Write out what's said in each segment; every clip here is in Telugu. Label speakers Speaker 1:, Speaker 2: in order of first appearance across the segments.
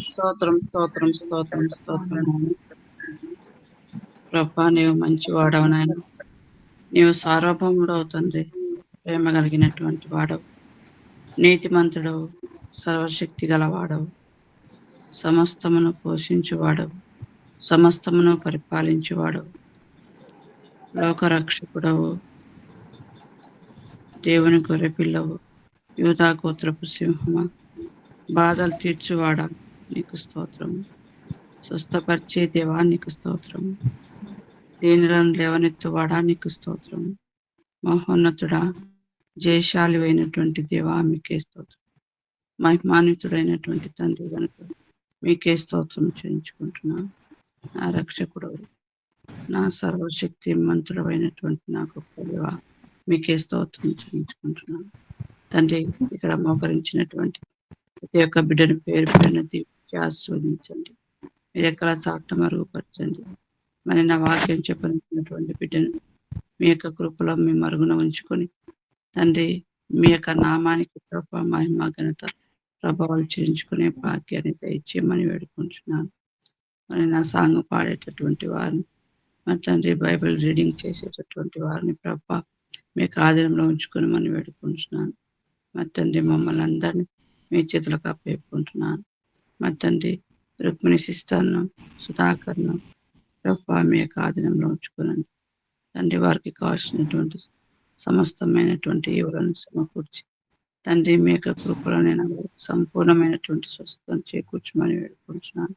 Speaker 1: స్తోత్రం స్తోత్రం స్తోత్రం స్తోత్రం నాయన. ప్రభా నీవు మంచి వాడవు నాయన. నీవు సార్వభౌముడవు తండ్రి, ప్రేమ కలిగినటువంటి వాడవు, నీతిమంతుడవు, సర్వశక్తి గలవాడవు, సమస్తమును పోషించువాడవు, సమస్తమును పరిపాలించువాడవు, లోకరక్షకుడవు, దేవుని గొర్రెపిల్లవు, యూదా గోత్రపు సింహమా, బాధలు తీర్చువాడా నీకు స్తోత్రము, స్వస్థపరిచే దేవా నీకు స్తోత్రము, దీనులను లేవనెత్తువాడా నీకు స్తోత్రము, మహోన్నతుడా, జయశాలి అయినటువంటి దేవా మీకే స్తోత్రం, మహిమాన్వితుడైనటువంటి తండ్రి కనుక మీకే స్తోత్రం చేయించుకుంటున్నాను. నా రక్షకుడు, నా సర్వశక్తి మంతుడమైనటువంటి నా గొప్ప దేవా మీకే స్తోత్రం చేయించుకుంటున్నాను. తండ్రి, ఇక్కడ మోకరించినటువంటి ప్రతి ఒక్క బిడ్డను పేరు పేరున దీవించి ఆస్వాదించండి, మీరు ఎక్కడ చాట మరుగుపరచండి. మరి నా వాక్యం చెప్పనున్నటువంటి బిడ్డను మీ యొక్క కృపలో మీ మరుగున ఉంచుకొని తండ్రి, మీ యొక్క నామానికి ప్రభావ మహిమ ఘనత ప్రభావాలు చేయించుకునే భాగ్యాన్ని దయచేయమని వేడుకుంటున్నాను. మరి నా సాంగ్ పాడేటటువంటి వారిని, మరి తండ్రి బైబిల్ రీడింగ్ చేసేటటువంటి వారిని ప్రభా మీ యొక్క ఆధీనంలో ఉంచుకొని మనం వేడుకుంటున్నాను. మరి తండ్రి మమ్మల్ని అందరినీ మీ చేతులకు అప్పేపుకుంటున్నాను. మరి తండ్రి రుక్మిణి సిస్టర్ను, సుధాకర్ను ప్రభా మీ యొక్క ఆధీనంలో ఉంచుకున్నాను. తండ్రి వారికి కావాల్సినటువంటి సమస్తమైనటువంటి ఈవులను సమకూర్చి తండ్రి మీ యొక్క కృపలో నేను సంపూర్ణమైనటువంటి స్వస్థతను చేకూర్చమని వేడుకుంటున్నాను.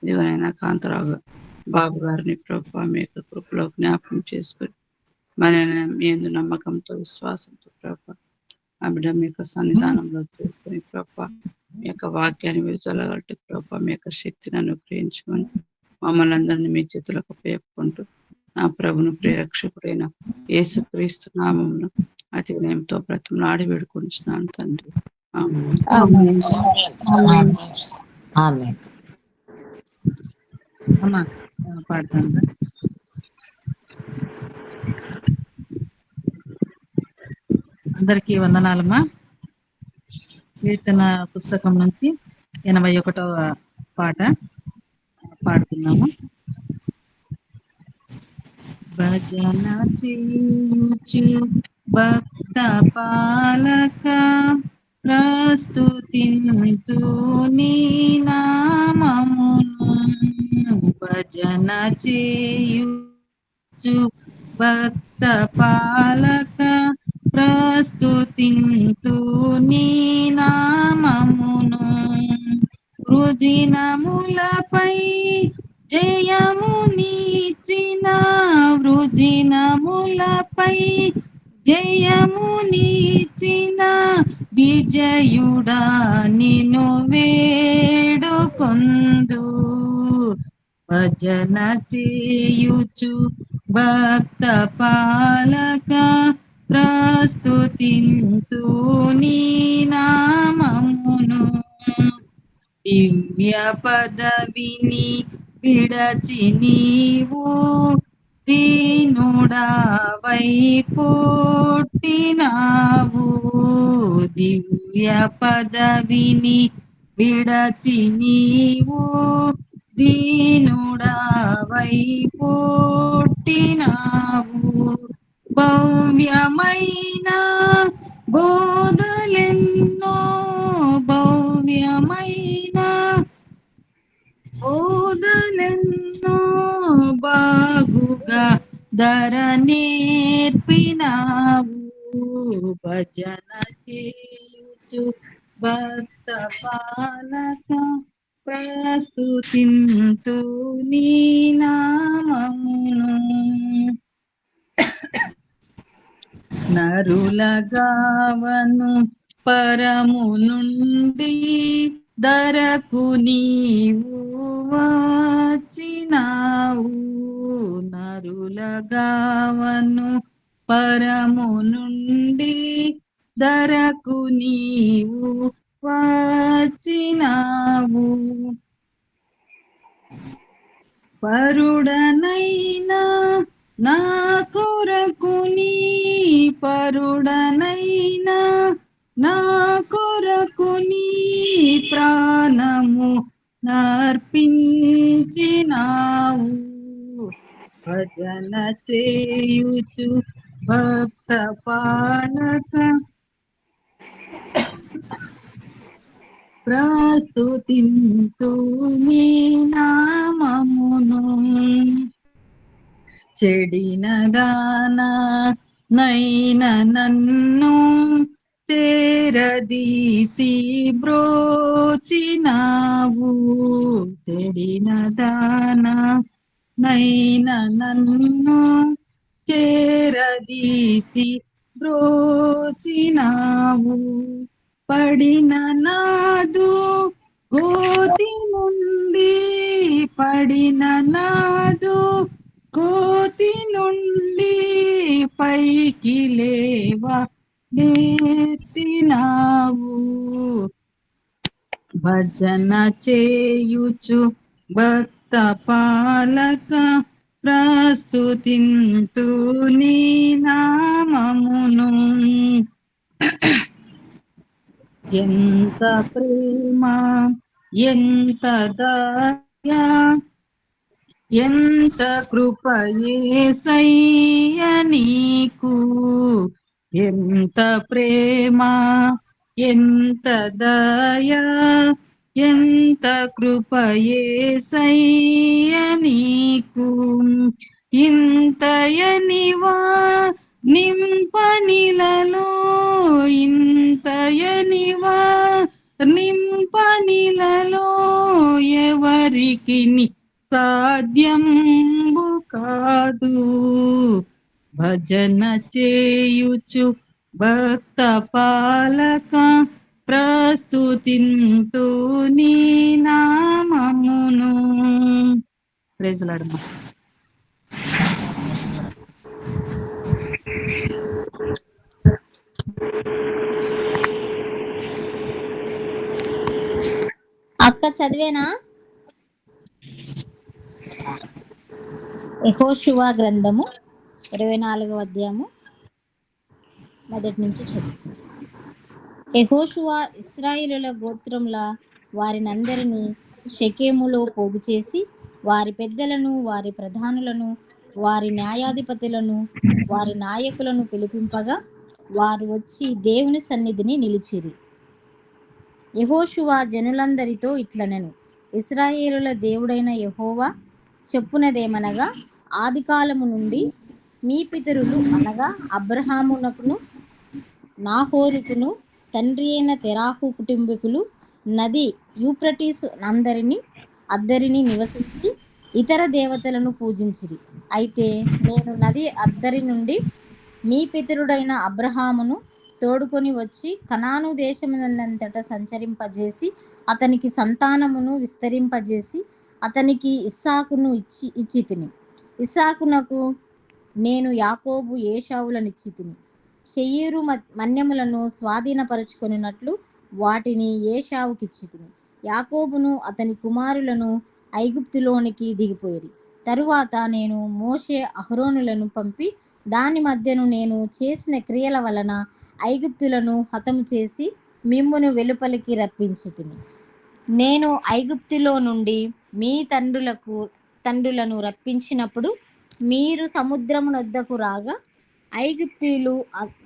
Speaker 1: ఇదిగోనైనా కాంతరావు బాబు గారిని ప్రభా మీ యొక్క కృపలో జ్ఞాపకం చేసుకొని మరి మీ యందు నమ్మకంతో విశ్వాసంతో ప్రభా ఆ బిడ్డ మీ యొక్క సన్నిధానంలో చూసుకొని ప్రభా మీ యొక్క వాక్యాన్ని విడుదలగట్టు ప్రభా మీ యొక్క శక్తిని అనుగ్రహించమని మమ్మల్ని అందరినీ మీ చేతులకు పేర్కొంటూ నా ప్రభును ప్రియరక్షకుడైన యేసుక్రీస్తు నామమున అతి వినయంతో బ్రతిమలాడి వేడుకుంటున్నాను తండ్రి.
Speaker 2: ఆమేన్. అమ్మా పాడతాను. అందరికీ వందనాలమ్మా. కీర్తన పుస్తకం నుంచి 81వ పాట పాడుతున్నాము. భజన చేయుచు భక్త పాలక ప్రస్తుతింతు నీ నామమును. భజన చేయుచు భక్త పాలక ప్రస్తుతింతు నీ నామమును. వృజినములపై జయము నీచిన, వృజినములపై జయము నీచిన విజయుడా నిన్ను వేడుకొందు. భజన చేయుచు భక్త పాలక ప్రస్తుతింతు నీ నామమును. దివ్య పదవిని విడచి నీవు దీనుడావై పుట్టినావు. దివ్య పదవిని విడచి నీవు దీనుడావై పుట్టినావు. భవ్యమైన బోధలెన్నో, భవ్యమైన బోధలెన్నో బాగుగా ధర నేర్పినావు. భజన చేయుచు భక్త పాలక ప్రస్తుతింతు నీ నామమును. నరుల గావను పరము నుండి ధరకు నీవు వచ్చినావు. నరుల గావను పరము నుండి ధరకు నీవు వచ్చినావు. పరుడనైనా నా కొరకు నీ, పరుడనైనా నా కొరకు నీ ప్రాణము నర్పించినావు. భజన చేయుచు భక్త పాలక ప్రస్తుతింతు నీ నామమును. చెడిన దానా నైన నన్ను చేరదీసి బ్రోచినావు. చెడిన దానా నైన నన్ను చేరదీసి బ్రోచినావు. పడిన నాదు గోతి నుండి పడిన నాదు కోతి నుండి పైకి లేవా నెత్తినావు. భజన చేయుచు భక్త పాలక ప్రస్తుతింతు నీ నామమును. ఎంత ప్రేమ ఎంత దయ ఎంత కృప యేసయ్య నీకు. ఎంత ప్రేమ ఎంత దయ ఎంత కృప యేసయ్య నీకు. ఇంతయనివా నింపనిలలో ఇంతయనివా నింపనిలలో ఎవరికి సాధ్యంబు కాదు. భజన చేయుచు భక్త పాలక ప్రస్తుతింతు నీ నామమును. Praise the Lord.
Speaker 3: అక్క చదివేనా? యెహోషువ గ్రంథము 24వ అధ్యాయము మొదటి నుంచి చదువు. యెహోషువ ఇశ్రాయేలుల గోత్రముల వారినందరినీ షెకెములో పోగు చేసి వారి పెద్దలను వారి ప్రధానులను వారి న్యాయాధిపతులను వారి నాయకులను పిలిపింపగా వారు వచ్చి దేవుని సన్నిధిని నిలిచిరి. యెహోషువ జనులందరితో ఇట్లనెను, ఇశ్రాయేలుల దేవుడైన యెహోవా చెప్పునదేమనగా, ఆదికాలము నుండి మీ పితరులు అనగా అబ్రహామునకును నాహోరుకును తండ్రి అయిన తెరాహు కుటుంబీకులు నది యూఫ్రటీసు అద్దరిని నివసించి ఇతర దేవతలను పూజించిరి. అయితే నేను నది అద్దరి నుండి మీ పితరుడైన అబ్రహామును తోడుకొని వచ్చి కనాను దేశమునంతటా సంచరింపజేసి అతనికి సంతానమును విస్తరింపజేసి అతనికి ఇస్సాకును ఇచ్చి తిని. ఇస్సాకునకు నేను యాకోబు ఏశావులనిచ్చి తిని. శెయీరు మన్యములను స్వాధీనపరచుకొనినట్లు వాటిని ఏశావుకిచ్చి తిని. యాకోబును అతని కుమారులను ఐగుప్తులోనికి దిగిపోయిరి. తరువాత నేను మోషే అహరోనులను పంపి దాని మధ్యను నేను చేసిన క్రియల వలన ఐగుప్తులను హతము చేసి మిమ్మును వెలుపలికి రప్పించి తిని. నేను ఐగుప్తులో నుండి మీ తండ్రులను రప్పించినప్పుడు మీరు సముద్రమునొద్దకు రాగా ఐగుప్తీయులు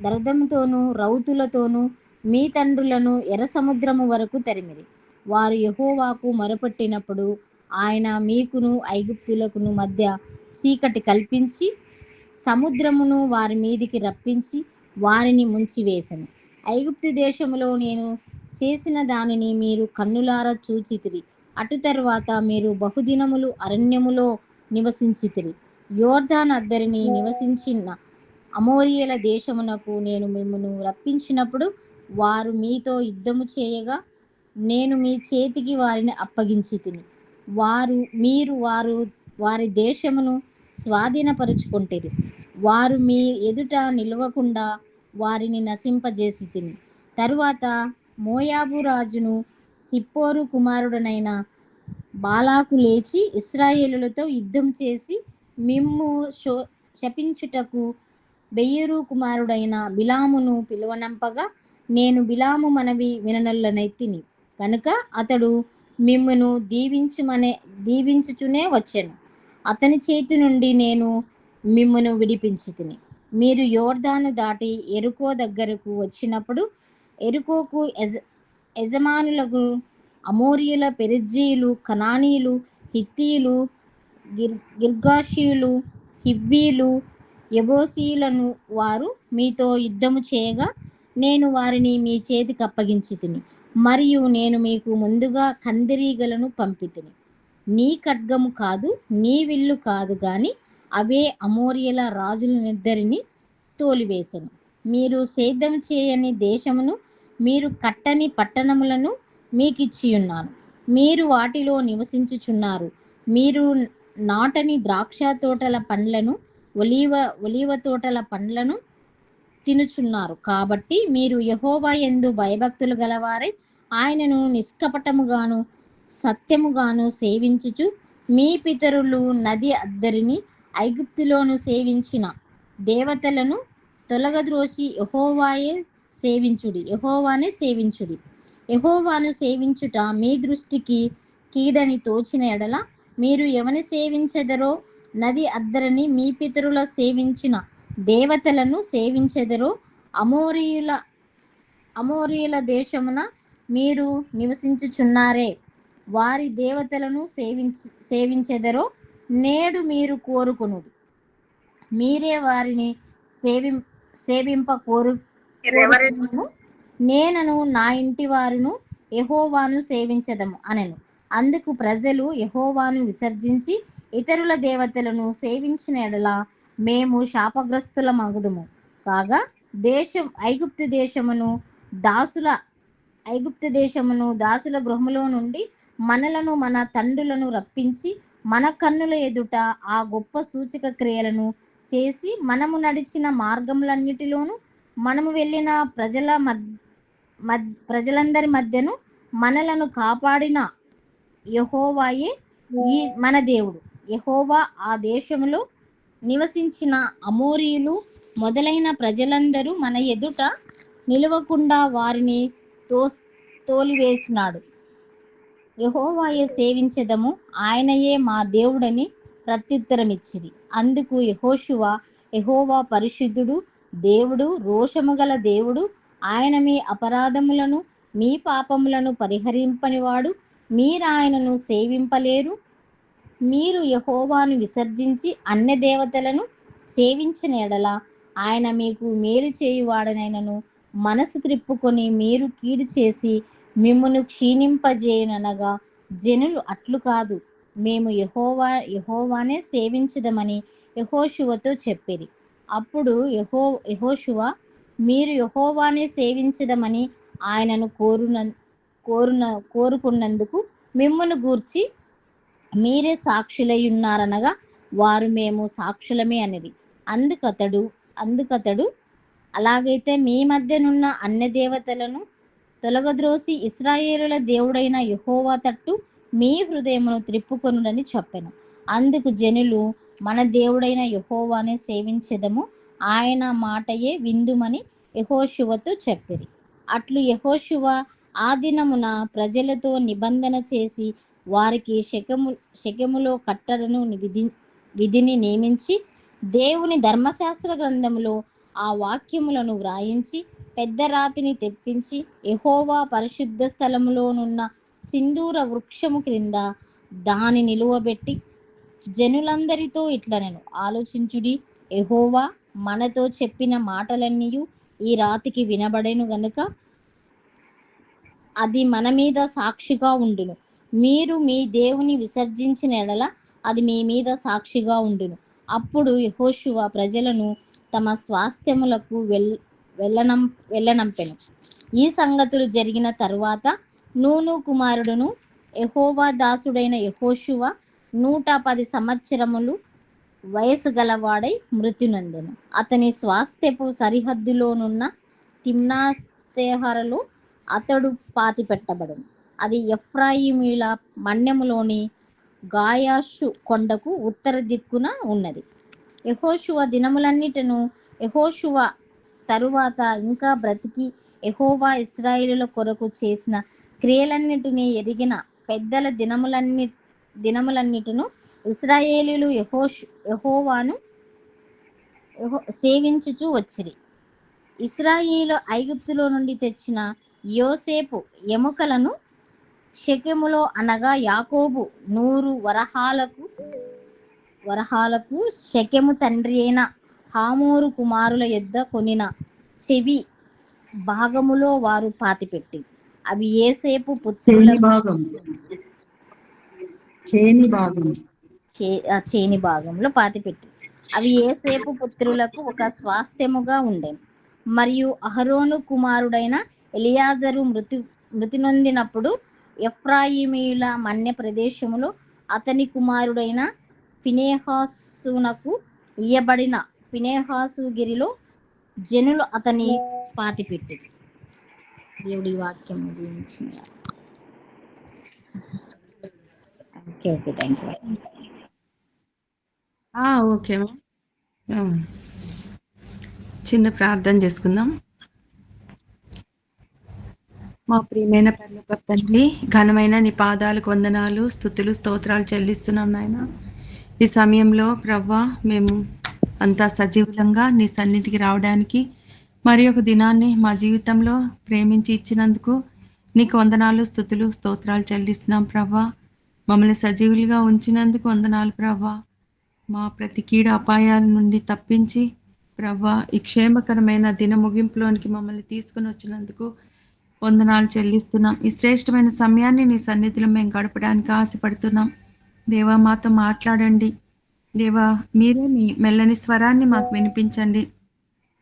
Speaker 3: రథముతోనూ రౌతులతోనూ మీ తండ్రులను ఎర్ర సముద్రము వరకు తరిమిరి. వారు యెహోవాకు మొరపెట్టినప్పుడు ఆయన మీకును ఐగుప్తులకును మధ్య చీకటి కల్పించి సముద్రమును వారి మీదికి రప్పించి వారిని ముంచివేసెను. ఐగుప్తు దేశములో నేను చేసిన దానిని మీరు కన్నులారా చూచితిరి. అటు తరువాత మీరు బహుదినములు అరణ్యములో నివసించితిరి. యోర్దాను అద్దరిని నివసించిన అమోరీయుల దేశమునకు నేను మిమ్మును రప్పించినప్పుడు వారు మీతో యుద్ధము చేయగా నేను మీ చేతికి వారిని అప్పగించి తిని. మీరు వారి దేశమును స్వాధీనపరుచుకొంటిరి. వారు మీ ఎదుట నిలవకుండా వారిని నశింపజేసి తిని. తరువాత మోయాబు రాజును సిప్పోరు కుమారుడనైన బాలాకు లేచి ఇశ్రాయేలులతో యుద్ధం చేసి మిమ్ము శపించుటకు బెయోరు కుమారుడైన బిలామును పిలువనంపగా నేను బిలాము మనవి విననొల్లనైతిని కనుక అతడు మిమ్మును దీవించుచునే వచ్చెను. అతని చేతి నుండి నేను మిమ్మును విడిపించితిని. మీరు యోర్దాను దాటి ఎరుకో దగ్గరకు వచ్చినప్పుడు ఎరుకోకు యజమానులకు అమోరీయుల, పెరిజ్జీయులు, కనానీయులు, హిత్తీయులు, గిర్గాషీయులు, హివ్వీలు, యెబూసీయులను వారు మీతో యుద్ధము చేయగా నేను వారిని మీ చేతికి అప్పగించితిని. మరియు నేను మీకు ముందుగా కందిరీగలను పంపితిని. నీ ఖడ్గము కాదు, నీ విల్లు కాదు గాని అవే అమోరియల రాజులనిద్దరిని తోలివేసెను. మీరు సేద్యం చేయని దేశమును, మీరు కట్టని పట్టణములను మీకిచ్చియున్నాను. మీరు వాటిలో నివసించుచున్నారు. మీరు నాటని ద్రాక్ష తోటల పండ్లను, ఒలీవ తోటల పండ్లను తినుచున్నారు. కాబట్టి మీరు యెహోవా యందు భయభక్తులు గలవారై ఆయనను నిష్కపటముగాను సత్యముగాను సేవించుచు మీ పితరులు నది అద్దరిని ఐగుప్తులోను సేవించిన దేవతలను తొలగద్రోసి యెహోవానే సేవించుడి. యెహోవాను సేవించుట మీ దృష్టికి కీడని తోచిన ఎడల మీరు ఎవని సేవించెదరో, నది అద్దరిని మీ పితరుల సేవించిన దేవతలను సేవించెదరో, అమోరీయుల దేశమున మీరు నివసించుచున్నారే వారి దేవతలను సేవించెదరో నేడు మీరు కోరుకొనుడి. మీరే వారిని సేవింప కోరుకొనుము. నేనను నా ఇంటి వారును యెహోవాను సేవించెదము అనెను. అందుకు ప్రజలు యెహోవాను విసర్జించి ఇతరుల దేవతలను సేవించిన ఎడల మేము శాపగ్రస్తులమగుదుము. కాగా ఐగుప్తు దేశమును దాసుల గృహములో నుండి మనలను మన తండ్రులను రప్పించి మన కన్నుల ఎదుట ఆ గొప్ప సూచక క్రియలను చేసి మనము నడిచిన మార్గములన్నిటిలోనూ మనము వెళ్ళిన ప్రజలందరి మధ్యను మనలను కాపాడిన యెహోవాయే మన దేవుడు. యెహోవా ఆ దేశములో నివసించిన అమోరీయులు మొదలైన ప్రజలందరూ మన ఎదుట నిలవకుండా వారిని తోలివేసినాడు. యెహోవాయే సేవించెదము, ఆయనయే మా దేవుడని ప్రత్యుత్తరమిచ్చిరి. అందుకు యెహోవా పరిశుద్ధుడు, దేవుడు, రోషము గల దేవుడు. ఆయన మీ అపరాధములను మీ పాపములను పరిహరింపనివాడు. మీరాయనను సేవింపలేరు. మీరు యెహోవాను విసర్జించి అన్య దేవతలను సేవించిన ఎడల ఆయన మీకు మేలు చేయువాడనైనను మనసు త్రిప్పుకొని మీరు కీడు చేసి మిమ్మును క్షీణింపజేయుననగా జనులు అట్లు కాదు, మేము యెహోవానే సేవించుదమని యెహోషువతో చెప్పిరి. అప్పుడు యెహోషువ మీరు యెహోవానే సేవించుదమని ఆయనను కోరుకున్నందుకు మిమ్మును గూర్చి మీరే సాక్షులై ఉన్నారనగా వారు మేము సాక్షులమే అనిది. అందుకతడు అలాగైతే మీ మధ్యనున్న అన్య దేవతలను తొలగద్రోసి ఇశ్రాయేలుల దేవుడైన యెహోవా తట్టు మీ హృదయమును త్రిప్పుకొనుడని చెప్పెను. అందుకు జనులు మన దేవుడైన యెహోవానే సేవించెదము, ఆయన మాటయే విందుమని యెహోషువతో చెప్పిరి. అట్లు యెహోషువ ఆ దినమున ప్రజలతో నిబంధన చేసి వారికి షెకెములో కట్టడను విధిని నియమించి దేవుని ధర్మశాస్త్ర గ్రంథములో ఆ వాక్యములను వ్రాయించి పెద్ద రాతిని తెప్పించి యెహోవా పరిశుద్ధ స్థలములోనున్న సింధూర వృక్షము క్రింద దాని నిలువబెట్టి జనులందరితో ఇట్లనెను, ఆలోచించుడి, యెహోవా మనతో చెప్పిన మాటలన్నీయు ఈ రాతికి వినబడెను గనుక అది మన మీద సాక్షిగా ఉండును. మీరు మీ దేవుని విసర్జించిన ఎడల అది మీ మీద సాక్షిగా ఉండును. అప్పుడు యెహోషువ ప్రజలను తమ స్వాస్థ్యములకు వెళ్ళనంపెను. ఈ సంగతులు జరిగిన తరువాత నూను కుమారుడును యెహోవా దాసుడైన యెహోషువ 110 సంవత్సరములు వయసు గలవాడై మృతి నొందెను. అతని స్వాస్థ్యపు సరిహద్దులోనున్న తిమ్నాత్సెరహులో అతడు పాతిపెట్టబడెను. అది ఎఫ్రాయిమీయుల మన్యములోని గాయాషు కొండకు ఉత్తర దిక్కున ఉన్నది. యెహోషువ దినములన్నిటను యెహోషువ తరువాత ఇంకా బ్రతికి యెహోవా ఇశ్రాయేలుల కొరకు చేసిన క్రియలన్నిటినీ ఎరిగిన పెద్దల దినములన్నిటిను ఇశ్రాయేలీయులు యెహోవాను సేవించుచూ వచ్చిరి. ఇశ్రాయేలు ఐగుప్తులో నుండి తెచ్చిన యోసేపు ఎముకలను షెకెములో అనగా యాకోబు 100 వరహాలకు షెకెము తండ్రి అయిన హామోరు కుమారుల యొద్ద కొనిన చెవి భాగములో వారు పాతిపెట్టి అవి యోసేపు పుత్రుల చేని భాగంలో పాతిపెట్టి అవి యోసేపు పుత్రులకు ఒక స్వాస్థ్యముగా ఉండెను. మరియు అహరోను కుమారుడైన ఎలియాజరు మృతి నొందినప్పుడు ఎఫ్రాయిమీయుల మన్య ప్రదేశములో అతని కుమారుడైన ఫినెహాసునకు ఇయ్యబడిన ఫినెహాసు గిరిలో జనులు అతని పాతిపెట్టిరి. దేవుడి వాక్యం గురించి
Speaker 4: ఓకే చిన్న ప్రార్థన చేసుకుందాం. మా ప్రియమైన పరలోక తండ్రి, ఘనమైన నీ పాదాలకు వందనాలు, స్తుతులు, స్తోత్రాలు చెల్లిస్తున్నాం నాయన. ఈ సమయంలో ప్రవ్వా మేము అంతా సజీవులంగా నీ సన్నిధికి రావడానికి మరి ఒక దినాన్ని మా జీవితంలో ప్రేమించి ఇచ్చినందుకు నీకు వందనాలు, స్తుతులు, స్తోత్రాలు చెల్లిస్తున్నాం ప్రవ్వా. మమ్మల్ని సజీవులుగా ఉంచినందుకు వందనాలు ప్రవ్వా. మా ప్రతి కీడ అపాయాల నుండి తప్పించి ప్రవ్వా ఈ క్షేమకరమైన దిన ముగింపులోనికి మమ్మల్ని తీసుకుని వచ్చినందుకు వందనాలు చెల్లిస్తున్నాం. ఈ శ్రేష్టమైన సమయాన్ని నీ సన్నిధిలో మేము గడపడానికి ఆశపడుతున్నాం. దేవా, మాతో మాట్లాడండి. దేవా, మీరే మీ మెల్లని స్వరాన్ని మాకు వినిపించండి.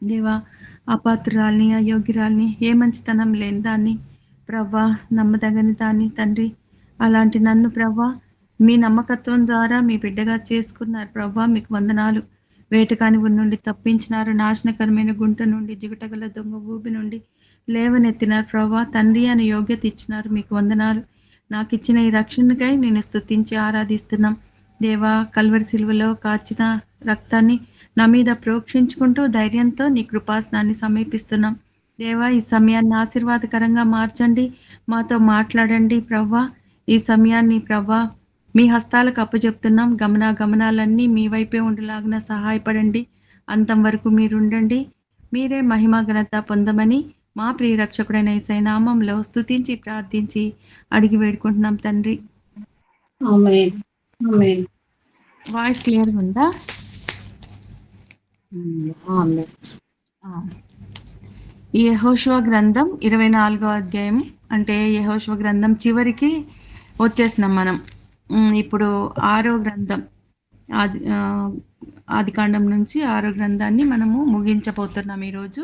Speaker 4: దేవా, అపాత్రురాల్ని, అయోగ్యురాల్ని, ఏ మంచితనం లేని దాన్ని ప్రవ్వా, నమ్మదగని దాన్ని తండ్రి, అలాంటి నన్ను ప్రవ్వా మీ నమ్మకత్వం ద్వారా మీ బిడ్డగా చేసుకున్నారు ప్రవ్వా. మీకు వందనాలు. వేటకాని నుండి తప్పించినారు, నాశనకరమైన గుంట నుండి, జిగుటగల దొంగ ఊబి నుండి లేవనెత్తినారు ప్రవ్వా. తండ్రి అని యోగ్యత ఇచ్చినారు, మీకు వందనాలు. నాకు ఇచ్చిన ఈ రక్షణకై నేను స్తుతించి ఆరాధిస్తున్నాం. దేవా, కల్వరి సిలువలో కార్చిన రక్తాన్ని నా మీద ప్రోక్షించుకుంటూ ధైర్యంతో నీ కృపాసనాన్ని సమీపిస్తున్నాం. దేవా, ఈ సమయాన్ని ఆశీర్వాదకరంగా మార్చండి, మాతో మాట్లాడండి ప్రవ్వా. ఈ సమయాన్ని ప్రవ్వా మీ హస్తాలకు అప్పచెప్తున్నాం. గమనాలన్నీ మీ వైపే ఉండేలాగిన సహాయపడండి. అంతం వరకు మీరుండండి. మీరే మహిమ ఘనత పొందమని మా ప్రియ రక్షకుడైన యేసయ్య నామంలో స్తుతించి ప్రార్థించి అడిగి వేడుకుంటున్నాం తండ్రి. వాయిస్ క్లియర్గా ఉందా? ఈ యెహోషువ గ్రంథం 24వ అధ్యాయం, అంటే యెహోషువ గ్రంథం చివరికి వచ్చేసినాం మనం. ఇప్పుడు 6వ గ్రంథం, ఆదికాండం నుంచి 6వ గ్రంథాన్ని మనము ముగించబోతున్నాం ఈరోజు.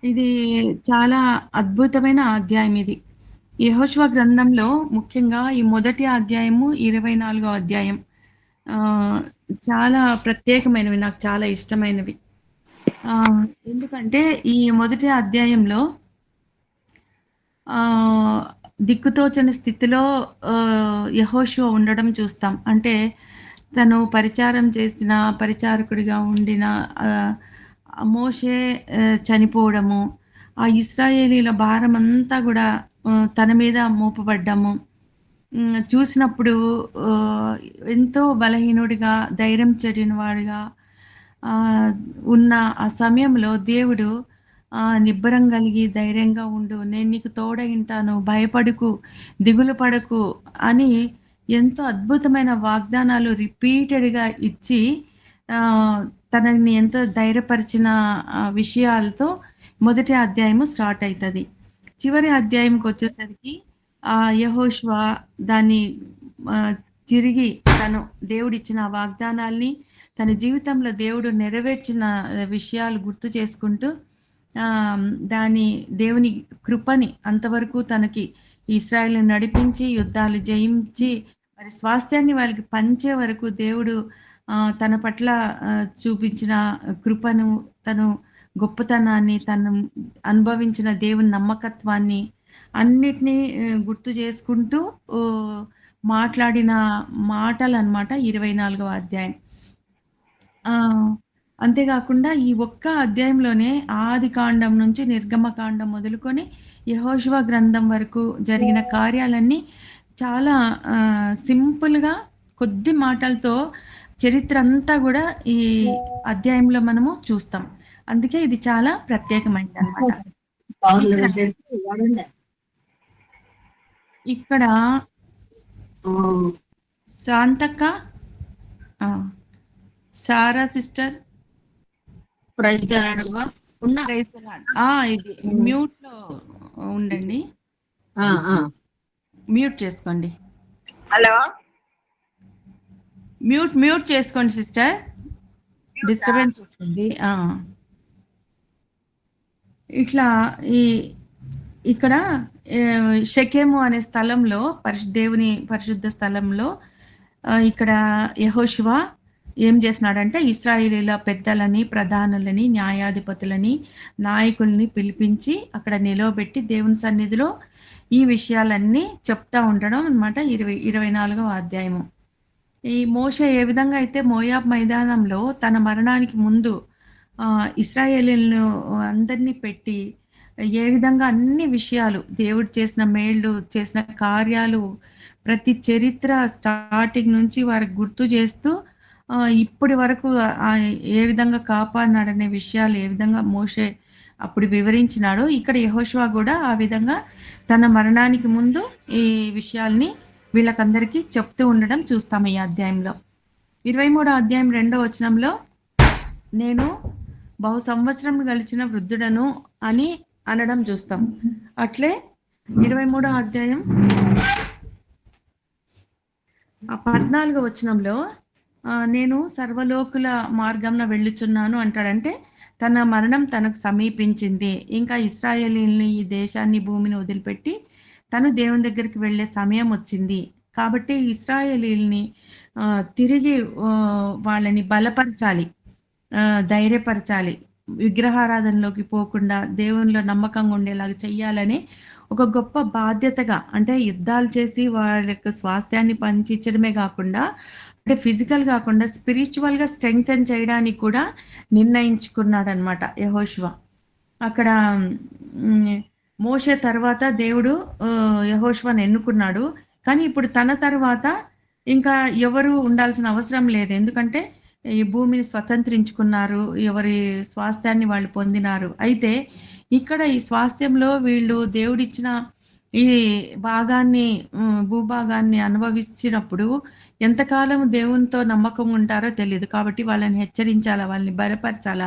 Speaker 4: ఇది చాలా అద్భుతమైన అధ్యాయం. ఇది యెహోషువ గ్రంథంలో ముఖ్యంగా ఈ మొదటి అధ్యాయము 24వ అధ్యాయం చాలా ప్రత్యేకమైనవి, నాకు చాలా ఇష్టమైనవి. ఎందుకంటే ఈ మొదటి అధ్యాయంలో దిక్కుతోచని స్థితిలో యెహోషువ ఉండడం చూస్తాం. అంటే తను పరిచారం చేసిన పరిచారకుడిగా ఉండిన మోషే చనిపోవడము, ఆ ఇశ్రాయేలీల భారం అంతా కూడా తన మీద మోపబడ్డము చూసినప్పుడు ఎంతో బలహీనుడిగా, ధైర్యం చెడిన వాడిగా ఉన్న ఆ సమయంలో దేవుడు నిబ్బరం కలిగి ధైర్యంగా ఉండు, నేను నీకు తోడై ఉంటాను, భయపడకు, దిగులు పడకు అని ఎంతో అద్భుతమైన వాగ్దానాలు రిపీటెడ్గా ఇచ్చి తనని ఎంతో ధైర్యపరిచిన విషయాలతో మొదటి అధ్యాయము స్టార్ట్ అవుతుంది. చివరి అధ్యాయంకి వచ్చేసరికి యెహోషువ దాన్ని తిరిగి తను దేవుడిచ్చిన వాగ్దానాల్ని, తన జీవితంలో దేవుడు నెరవేర్చిన విషయాలు గుర్తు చేసుకుంటూ దేవుని కృపని అంతవరకు తనకి ఇశ్రాయేలును నడిపించి యుద్ధాలు జయించి మరి స్వాస్థ్యాన్ని వాళ్ళకి పంచే వరకు దేవుడు తన పట్ల చూపించిన కృపను, తను గొప్పతనాన్ని, తను అనుభవించిన దేవుని నమ్మకత్వాన్ని అన్నిటినీ గుర్తు చేసుకుంటూ మాట్లాడిన మాటలు అన్నమాట 24వ అధ్యాయం. అంతేకాకుండా ఈ ఒక్క అధ్యాయంలోనే ఆదికాండం నుంచి నిర్గమకాండం మొదలుకొని యెహోషువ గ్రంథం వరకు జరిగిన కార్యాలన్నీ చాలా సింపుల్‌గా కొద్ది మాటలతో చరిత్ర అంతా గూడా ఈ అధ్యాయంలో మనము చూస్తాం. అందుకే ఇది చాలా ప్రత్యేకమైనదనమాట. ఇక్కడ ఇక్కడ శాంతక్క, ఆ! సారా సిస్టర్
Speaker 5: ప్రైజ్ గాడమ్మా ఉన్నా.
Speaker 4: Praise the Lord. ఇది మ్యూట్‌లో ఉండండి. మ్యూట్ చేసుకోండి.
Speaker 5: హలో
Speaker 4: మ్యూట్ చేసుకోండి సిస్టర్. డిస్టర్బెన్స్ వస్తుంది. ఇట్లా ఇక్కడ షెకెము అనే స్థలంలో దేవుని పరిశుద్ధ స్థలంలో ఇక్కడ యెహోషువ ఏం చేసినాడంటే ఇశ్రాయేలీల పెద్దలని, ప్రధానులని, న్యాయాధిపతులని, నాయకుల్ని పిలిపించి అక్కడ నిలవబెట్టి దేవుని సన్నిధిలో ఈ విషయాలన్నీ చెప్తా ఉండడం అన్నమాట. 24వ అధ్యాయము. ఈ మోషే ఏ విధంగా అయితే మోయాబ్ మైదానంలో తన మరణానికి ముందు ఇశ్రాయేలీలను అందరినీ పెట్టి ఏ విధంగా అన్ని విషయాలు దేవుడు చేసిన మేళ్ళు, చేసిన కార్యాలు, ప్రతి చరిత్ర స్టార్టింగ్ నుంచి వారికి గుర్తు చేస్తూ ఇప్పటి వరకు ఏ విధంగా కాపాడినాడనే విషయాలు ఏ విధంగా మోషే అప్పుడు వివరించినాడో ఇక్కడ యెహోషువ కూడా ఆ విధంగా తన మరణానికి ముందు ఈ విషయాల్ని వీళ్ళకందరికీ చెప్తూ ఉండడం చూస్తాం ఈ అధ్యాయంలో. 23వ అధ్యాయం 2వ వచనంలో నేను బహు సంవత్సరం గడిచిన వృద్ధుడను అని అనడం చూస్తాం. అట్లే 23వ అధ్యాయం 14వ వచనంలో నేను సర్వలోకుల మార్గంన వెళ్ళుచున్నాను అంటాడంటే తన మరణం తనకు సమీపించింది. ఇంకా ఇశ్రాయేలీల్ని, ఈ దేశాన్ని, భూమిని వదిలిపెట్టి తను దేవుని దగ్గరికి వెళ్ళే సమయం వచ్చింది. కాబట్టి ఇశ్రాయేలీల్ని తిరిగి వాళ్ళని బలపరచాలి, ధైర్యపరచాలి, విగ్రహారాధనలోకి పోకుండా దేవునిలో నమ్మకంగా ఉండేలాగా చెయ్యాలని ఒక గొప్ప బాధ్యతగా, అంటే యుద్ధాలు చేసి వాళ్ళ యొక్క స్వాస్థ్యాన్ని పంచిచ్చడమే కాకుండా, అంటే ఫిజికల్ కాకుండా స్పిరిచువల్గా స్ట్రెంగ్తెన్ చేయడానికి కూడా నిర్ణయించుకున్నాడనమాట యెహోషువ. అక్కడ మోషే తర్వాత దేవుడు యెహోషువను ఎన్నుకున్నాడు. కానీ ఇప్పుడు తన తర్వాత ఇంకా ఎవరు ఉండాల్సిన అవసరం లేదు. ఎందుకంటే ఈ భూమిని స్వతంత్రించుకున్నారు, ఎవరి స్వాస్థ్యాన్ని వాళ్ళు పొందినారు. అయితే ఇక్కడ ఈ స్వాస్థ్యంలో వీళ్ళు దేవుడిచ్చిన ఈ భాగాన్ని, భూభాగాన్ని అనుభవించినప్పుడు ఎంతకాలం దేవునితో నమ్మకం ఉంటారో తెలియదు. కాబట్టి వాళ్ళని హెచ్చరించాలా, వాళ్ళని బలపరచాలా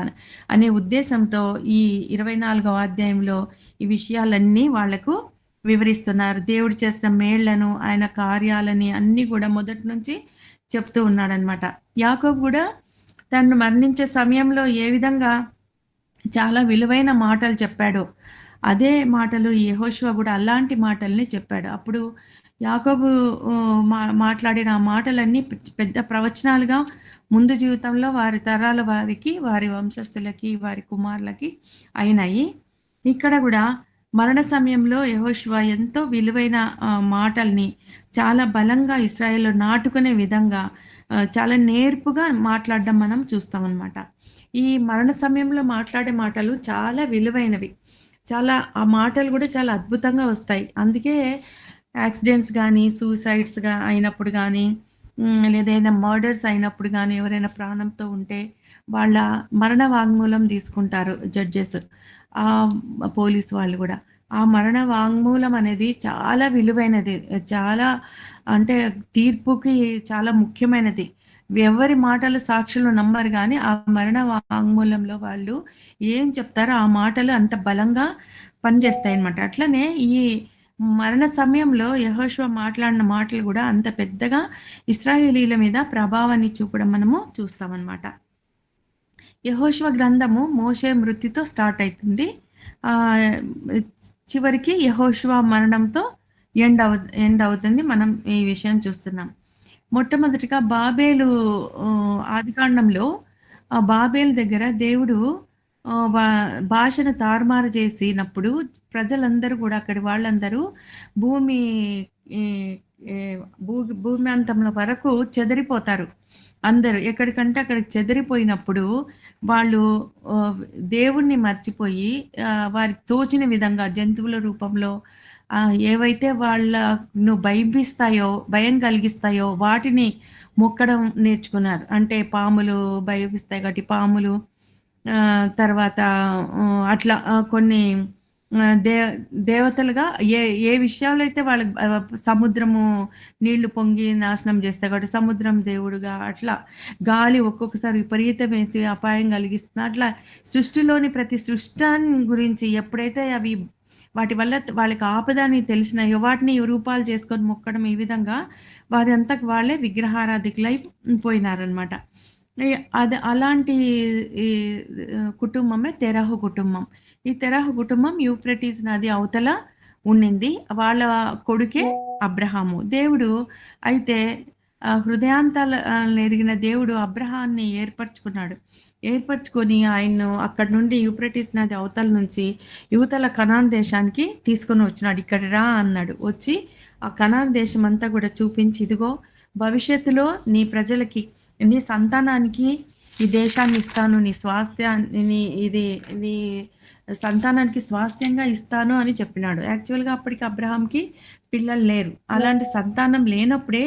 Speaker 4: అనే ఉద్దేశంతో ఈ 24వ అధ్యాయంలో ఈ విషయాలన్నీ వాళ్లకు వివరిస్తున్నారు. దేవుడు చేసిన మేళ్లను, ఆయన కార్యాలని అన్నీ కూడా మొదటి నుంచి చెప్తూ ఉన్నాడనమాట. యాకోబు కూడా తను మరణించే సమయంలో ఏ విధంగా చాలా విలువైన మాటలు చెప్పాడో అదే మాటలు యెహోషువ కూడా అలాంటి మాటల్ని చెప్పాడు. అప్పుడు యాకోబు మాట్లాడిన ఆ మాటలన్నీ పెద్ద ప్రవచనాలుగా ముందు జీవితంలో వారి తరాల వారికి, వారి వంశస్థులకి, వారి కుమారులకి అయినాయి. ఇక్కడ కూడా మరణ సమయంలో యెహోషువ ఎంతో విలువైన మాటల్ని చాలా బలంగా ఇశ్రాయేల్లో నాటుకునే విధంగా చాలా నేర్పుగా మాట్లాడడం మనం చూస్తామన్నమాట. ఈ మరణ సమయంలో మాట్లాడే మాటలు చాలా విలువైనవి. చాలా ఆ మాటలు కూడా చాలా అద్భుతంగా వస్తాయి. అందుకే యాక్సిడెంట్స్ కానీ, సూసైడ్స్గా అయినప్పుడు కానీ, లేదా ఏదైనా మర్డర్స్ అయినప్పుడు కానీ, ఎవరైనా ప్రాణంతో ఉంటే వాళ్ళ మరణ వాంగ్మూలం తీసుకుంటారు జడ్జెస్, పోలీసు వాళ్ళు కూడా. ఆ మరణ వాంగ్మూలం అనేది చాలా విలువైనది, చాలా అంటే తీర్పుకి చాలా ముఖ్యమైనది. ఎవరి మాటలు సాక్షులు నమ్మరు కానీ ఆ మరణ వాంగ్మూలంలో వాళ్ళు ఏం చెప్తారో ఆ మాటలు అంత బలంగా పనిచేస్తాయి అన్నమాట. అట్లనే ఈ మరణ సమయంలో యెహోషువ మాట్లాడిన మాటలు కూడా అంత పెద్దగా ఇశ్రాయేలీల మీద ప్రభావాన్ని చూపడం మనము చూస్తామన్నమాట. యెహోషువ గ్రంథము మోషే మృతితో స్టార్ట్ అవుతుంది. చివరికి యెహోషువ మరణంతో ఎండ్ అవుతుంది. మనం ఈ విషయం చూస్తున్నాం. మొట్టమొదటిగా బాబేలు ఆదికాండంలో బాబేలు దగ్గర దేవుడు భాషను తారుమారు చేసినప్పుడు ప్రజలందరూ కూడా, అక్కడి వాళ్ళందరూ భూమి అంతంలో వరకు చెదిరిపోతారు. అందరూ ఎక్కడికంటే అక్కడికి చెదిరిపోయినప్పుడు వాళ్ళు దేవుణ్ణి మర్చిపోయి వారికి తోచిన విధంగా జంతువుల రూపంలో ఏవైతే వాళ్ళను భయం కలిగిస్తాయో వాటిని మొక్కడం నేర్చుకున్నారు. అంటే పాములు భయపిస్తాయి కాబట్టి పాములు, తర్వాత అట్లా కొన్ని దే దేవతలుగా ఏ ఏ విషయాల్లో అయితే వాళ్ళకి సముద్రము నీళ్లు పొంగి నాశనం చేస్తాయి కాబట్టి సముద్రం దేవుడుగా, అట్లా గాలి ఒక్కొక్కసారి విపరీతమేసి అపాయం కలిగిస్తుంది. అట్లా సృష్టిలోని ప్రతి సృష్టాన్ని గురించి ఎప్పుడైతే అవి వాటి వల్ల వాళ్ళకి ఆపద అని తెలిసినాయో వాటిని రూపాలు చేసుకొని మొక్కడం, ఈ విధంగా వారంతకు వాళ్ళే విగ్రహారాధికులై పోయినారనమాట. అది అలాంటి ఈ కుటుంబమే తెరహు కుటుంబం. ఈ తెరహు కుటుంబం యూఫ్రటీస్ నది అవతల ఉండింది. వాళ్ళ కొడుకే అబ్రహాము. దేవుడు అయితే హృదయాంతాలు ఎరిగిన దేవుడు అబ్రహాన్ని ఏర్పరచుకొని ఆయన్ను అక్కడి నుండి యూఫ్రటీస్ నది అవతల నుంచి యువతల కనాన్ దేశానికి తీసుకొని వచ్చినాడు. ఇక్కడ రా అన్నాడు. వచ్చి ఆ కనాన్ దేశం అంతా కూడా చూపించి, ఇదిగో భవిష్యత్తులో నీ ప్రజలకి, నీ సంతానానికి ఈ దేశాన్ని ఇస్తాను, నీ స్వాస్థ్యాన్ని నీ సంతానానికి స్వాస్థ్యంగా ఇస్తాను అని చెప్పినాడు. యాక్చువల్గా అప్పటికి అబ్రహాంకి పిల్లలు లేరు. అలాంటి సంతానం లేనప్పుడే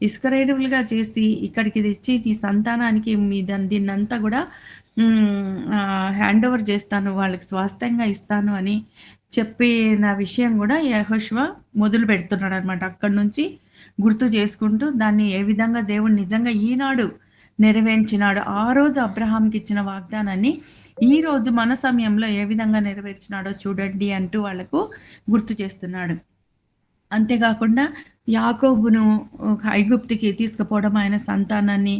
Speaker 4: ఇస్కరేలుగా చేసి ఇక్కడికి తెచ్చి ఈ సంతానానికి దీన్నంతా కూడా హ్యాండ్ ఓవర్ చేస్తాను, వాళ్ళకి స్వాస్థ్యంగా ఇస్తాను అని చెప్పిన విషయం కూడా యెహోషువ మొదలు పెడుతున్నాడు అనమాట. అక్కడి నుంచి గుర్తు చేసుకుంటూ దాన్ని ఏ విధంగా దేవుడు నిజంగా ఈనాడు నెరవేర్చినాడు, ఆ రోజు అబ్రహాంకి ఇచ్చిన వాగ్దానాన్ని ఈ రోజు మన సమయంలో ఏ విధంగా నెరవేర్చినాడో చూడండి అంటూ వాళ్లకు గుర్తు చేస్తున్నాడు. అంతేకాకుండా యాకోబును ఐగుప్తుకి తీసుకుపోవడం, ఆయన సంతానాన్ని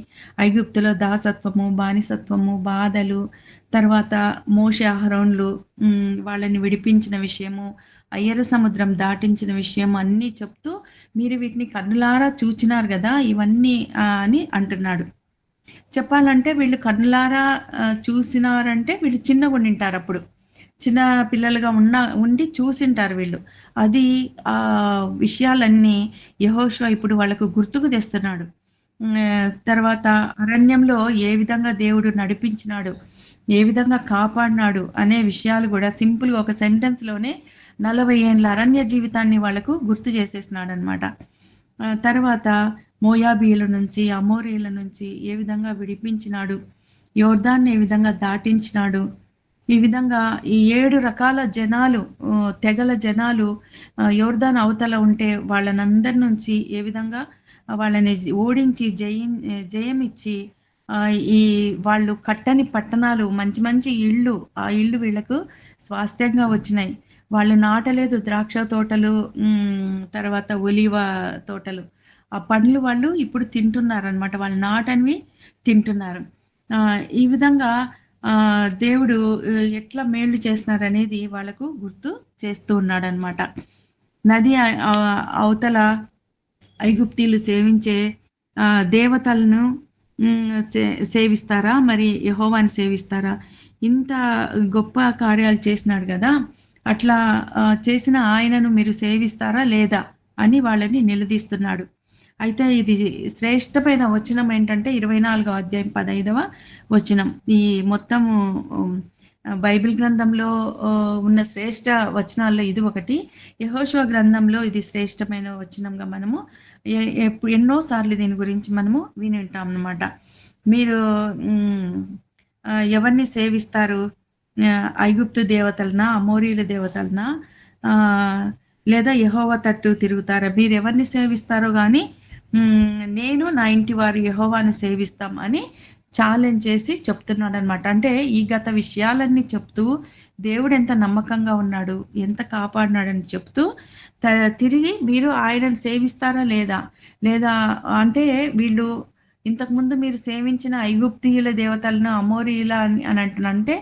Speaker 4: ఐగుప్తులో దాసత్వము, బానిసత్వము, బాధలు, తర్వాత మోషే అహరోన్లు వాళ్ళని విడిపించిన విషయము, ఎర్ర సముద్రం దాటించిన విషయం అన్నీ చెప్తూ మీరు వీటిని కన్నులారా చూచినారు కదా ఇవన్నీ అని అంటున్నాడు. చెప్పాలంటే వీళ్ళు కన్నులారా చూసినారంటే వీళ్ళు చిన్నగా ఉండింటారు, అప్పుడు చిన్న పిల్లలుగా ఉండి చూసింటారు వీళ్ళు. అది ఆ విషయాలన్నీ యెహోషువ ఇప్పుడు వాళ్ళకు గుర్తుకు తెస్తున్నాడు. తర్వాత అరణ్యంలో ఏ విధంగా దేవుడు నడిపించినాడు, ఏ విధంగా కాపాడినాడు అనే విషయాలు కూడా సింపుల్గా ఒక సెంటెన్స్లోనే 40 ఏళ్ళ అరణ్య జీవితాన్ని వాళ్ళకు గుర్తు చేసేసినాడు అనమాట. తర్వాత మోయాబీల నుంచి, అమోరీల నుంచి ఏ విధంగా విడిపించినాడు, యోర్దాన్ని ఏ విధంగా దాటించినాడు, ఈ విధంగా ఈ 7 రకాల జనాలు, తెగల జనాలు యోర్దాన్ అవతల ఉంటే వాళ్ళనందరి నుంచి ఏ విధంగా వాళ్ళని ఓడించి జయమిచ్చి ఈ వాళ్ళు కట్టని పట్టణాలు, మంచి మంచి ఇళ్ళు, ఆ ఇళ్ళు వీళ్ళకు స్వాస్థ్యంగా వచ్చినాయి. వాళ్ళు నాటలేదు ద్రాక్ష తోటలు, తర్వాత ఒలివ తోటలు, ఆ పండ్లు వాళ్ళు ఇప్పుడు తింటున్నారనమాట. వాళ్ళు నాటనివి తింటున్నారు. ఈ విధంగా దేవుడు ఎట్లా మేళ్ళు చేస్తున్నారనేది వాళ్ళకు గుర్తు చేస్తూ ఉన్నాడనమాట. నది అవతల ఐగుప్తీలు సేవించే దేవతలను సేవిస్తారా, మరి యెహోవాని సేవిస్తారా? ఇంత గొప్ప కార్యాలు చేసినాడు కదా, అట్లా చేసిన ఆయనను మీరు సేవిస్తారా లేదా అని వాళ్ళని నిలదీస్తున్నాడు. అయితే ఇది శ్రేష్టమైన వచనం ఏంటంటే 24వ అధ్యాయం 15వ వచనం. ఈ మొత్తము బైబిల్ గ్రంథంలో ఉన్న శ్రేష్ట వచనాల్లో ఇది ఒకటి. యెహోషువ గ్రంథంలో ఇది శ్రేష్టమైన వచనంగా మనము ఎన్నోసార్లు దీని గురించి మనము విని ఉంటాం అన్నమాట. మీరు ఎవరిని సేవిస్తారు? ఐగుప్తు దేవతలనా, అమోరీల దేవతలనా, లేదా యెహోవా తట్టు తిరుగుతారా? మీరు ఎవరిని సేవిస్తారో కానీ నేను నా ఇంటి వారు యెహోవాను సేవిస్తాం అని ఛాలెంజ్ చేసి చెప్తున్నాడు అనమాట. అంటే ఈ గత విషయాలన్నీ చెప్తూ దేవుడు ఎంత నమ్మకంగా ఉన్నాడు, ఎంత కాపాడినాడని చెప్తూ తిరిగి మీరు ఆయనను సేవిస్తారా లేదా అంటే వీళ్ళు ఇంతకుముందు మీరు సేవించిన ఐగుప్తీయుల దేవతలను అమోరీల అని అంటే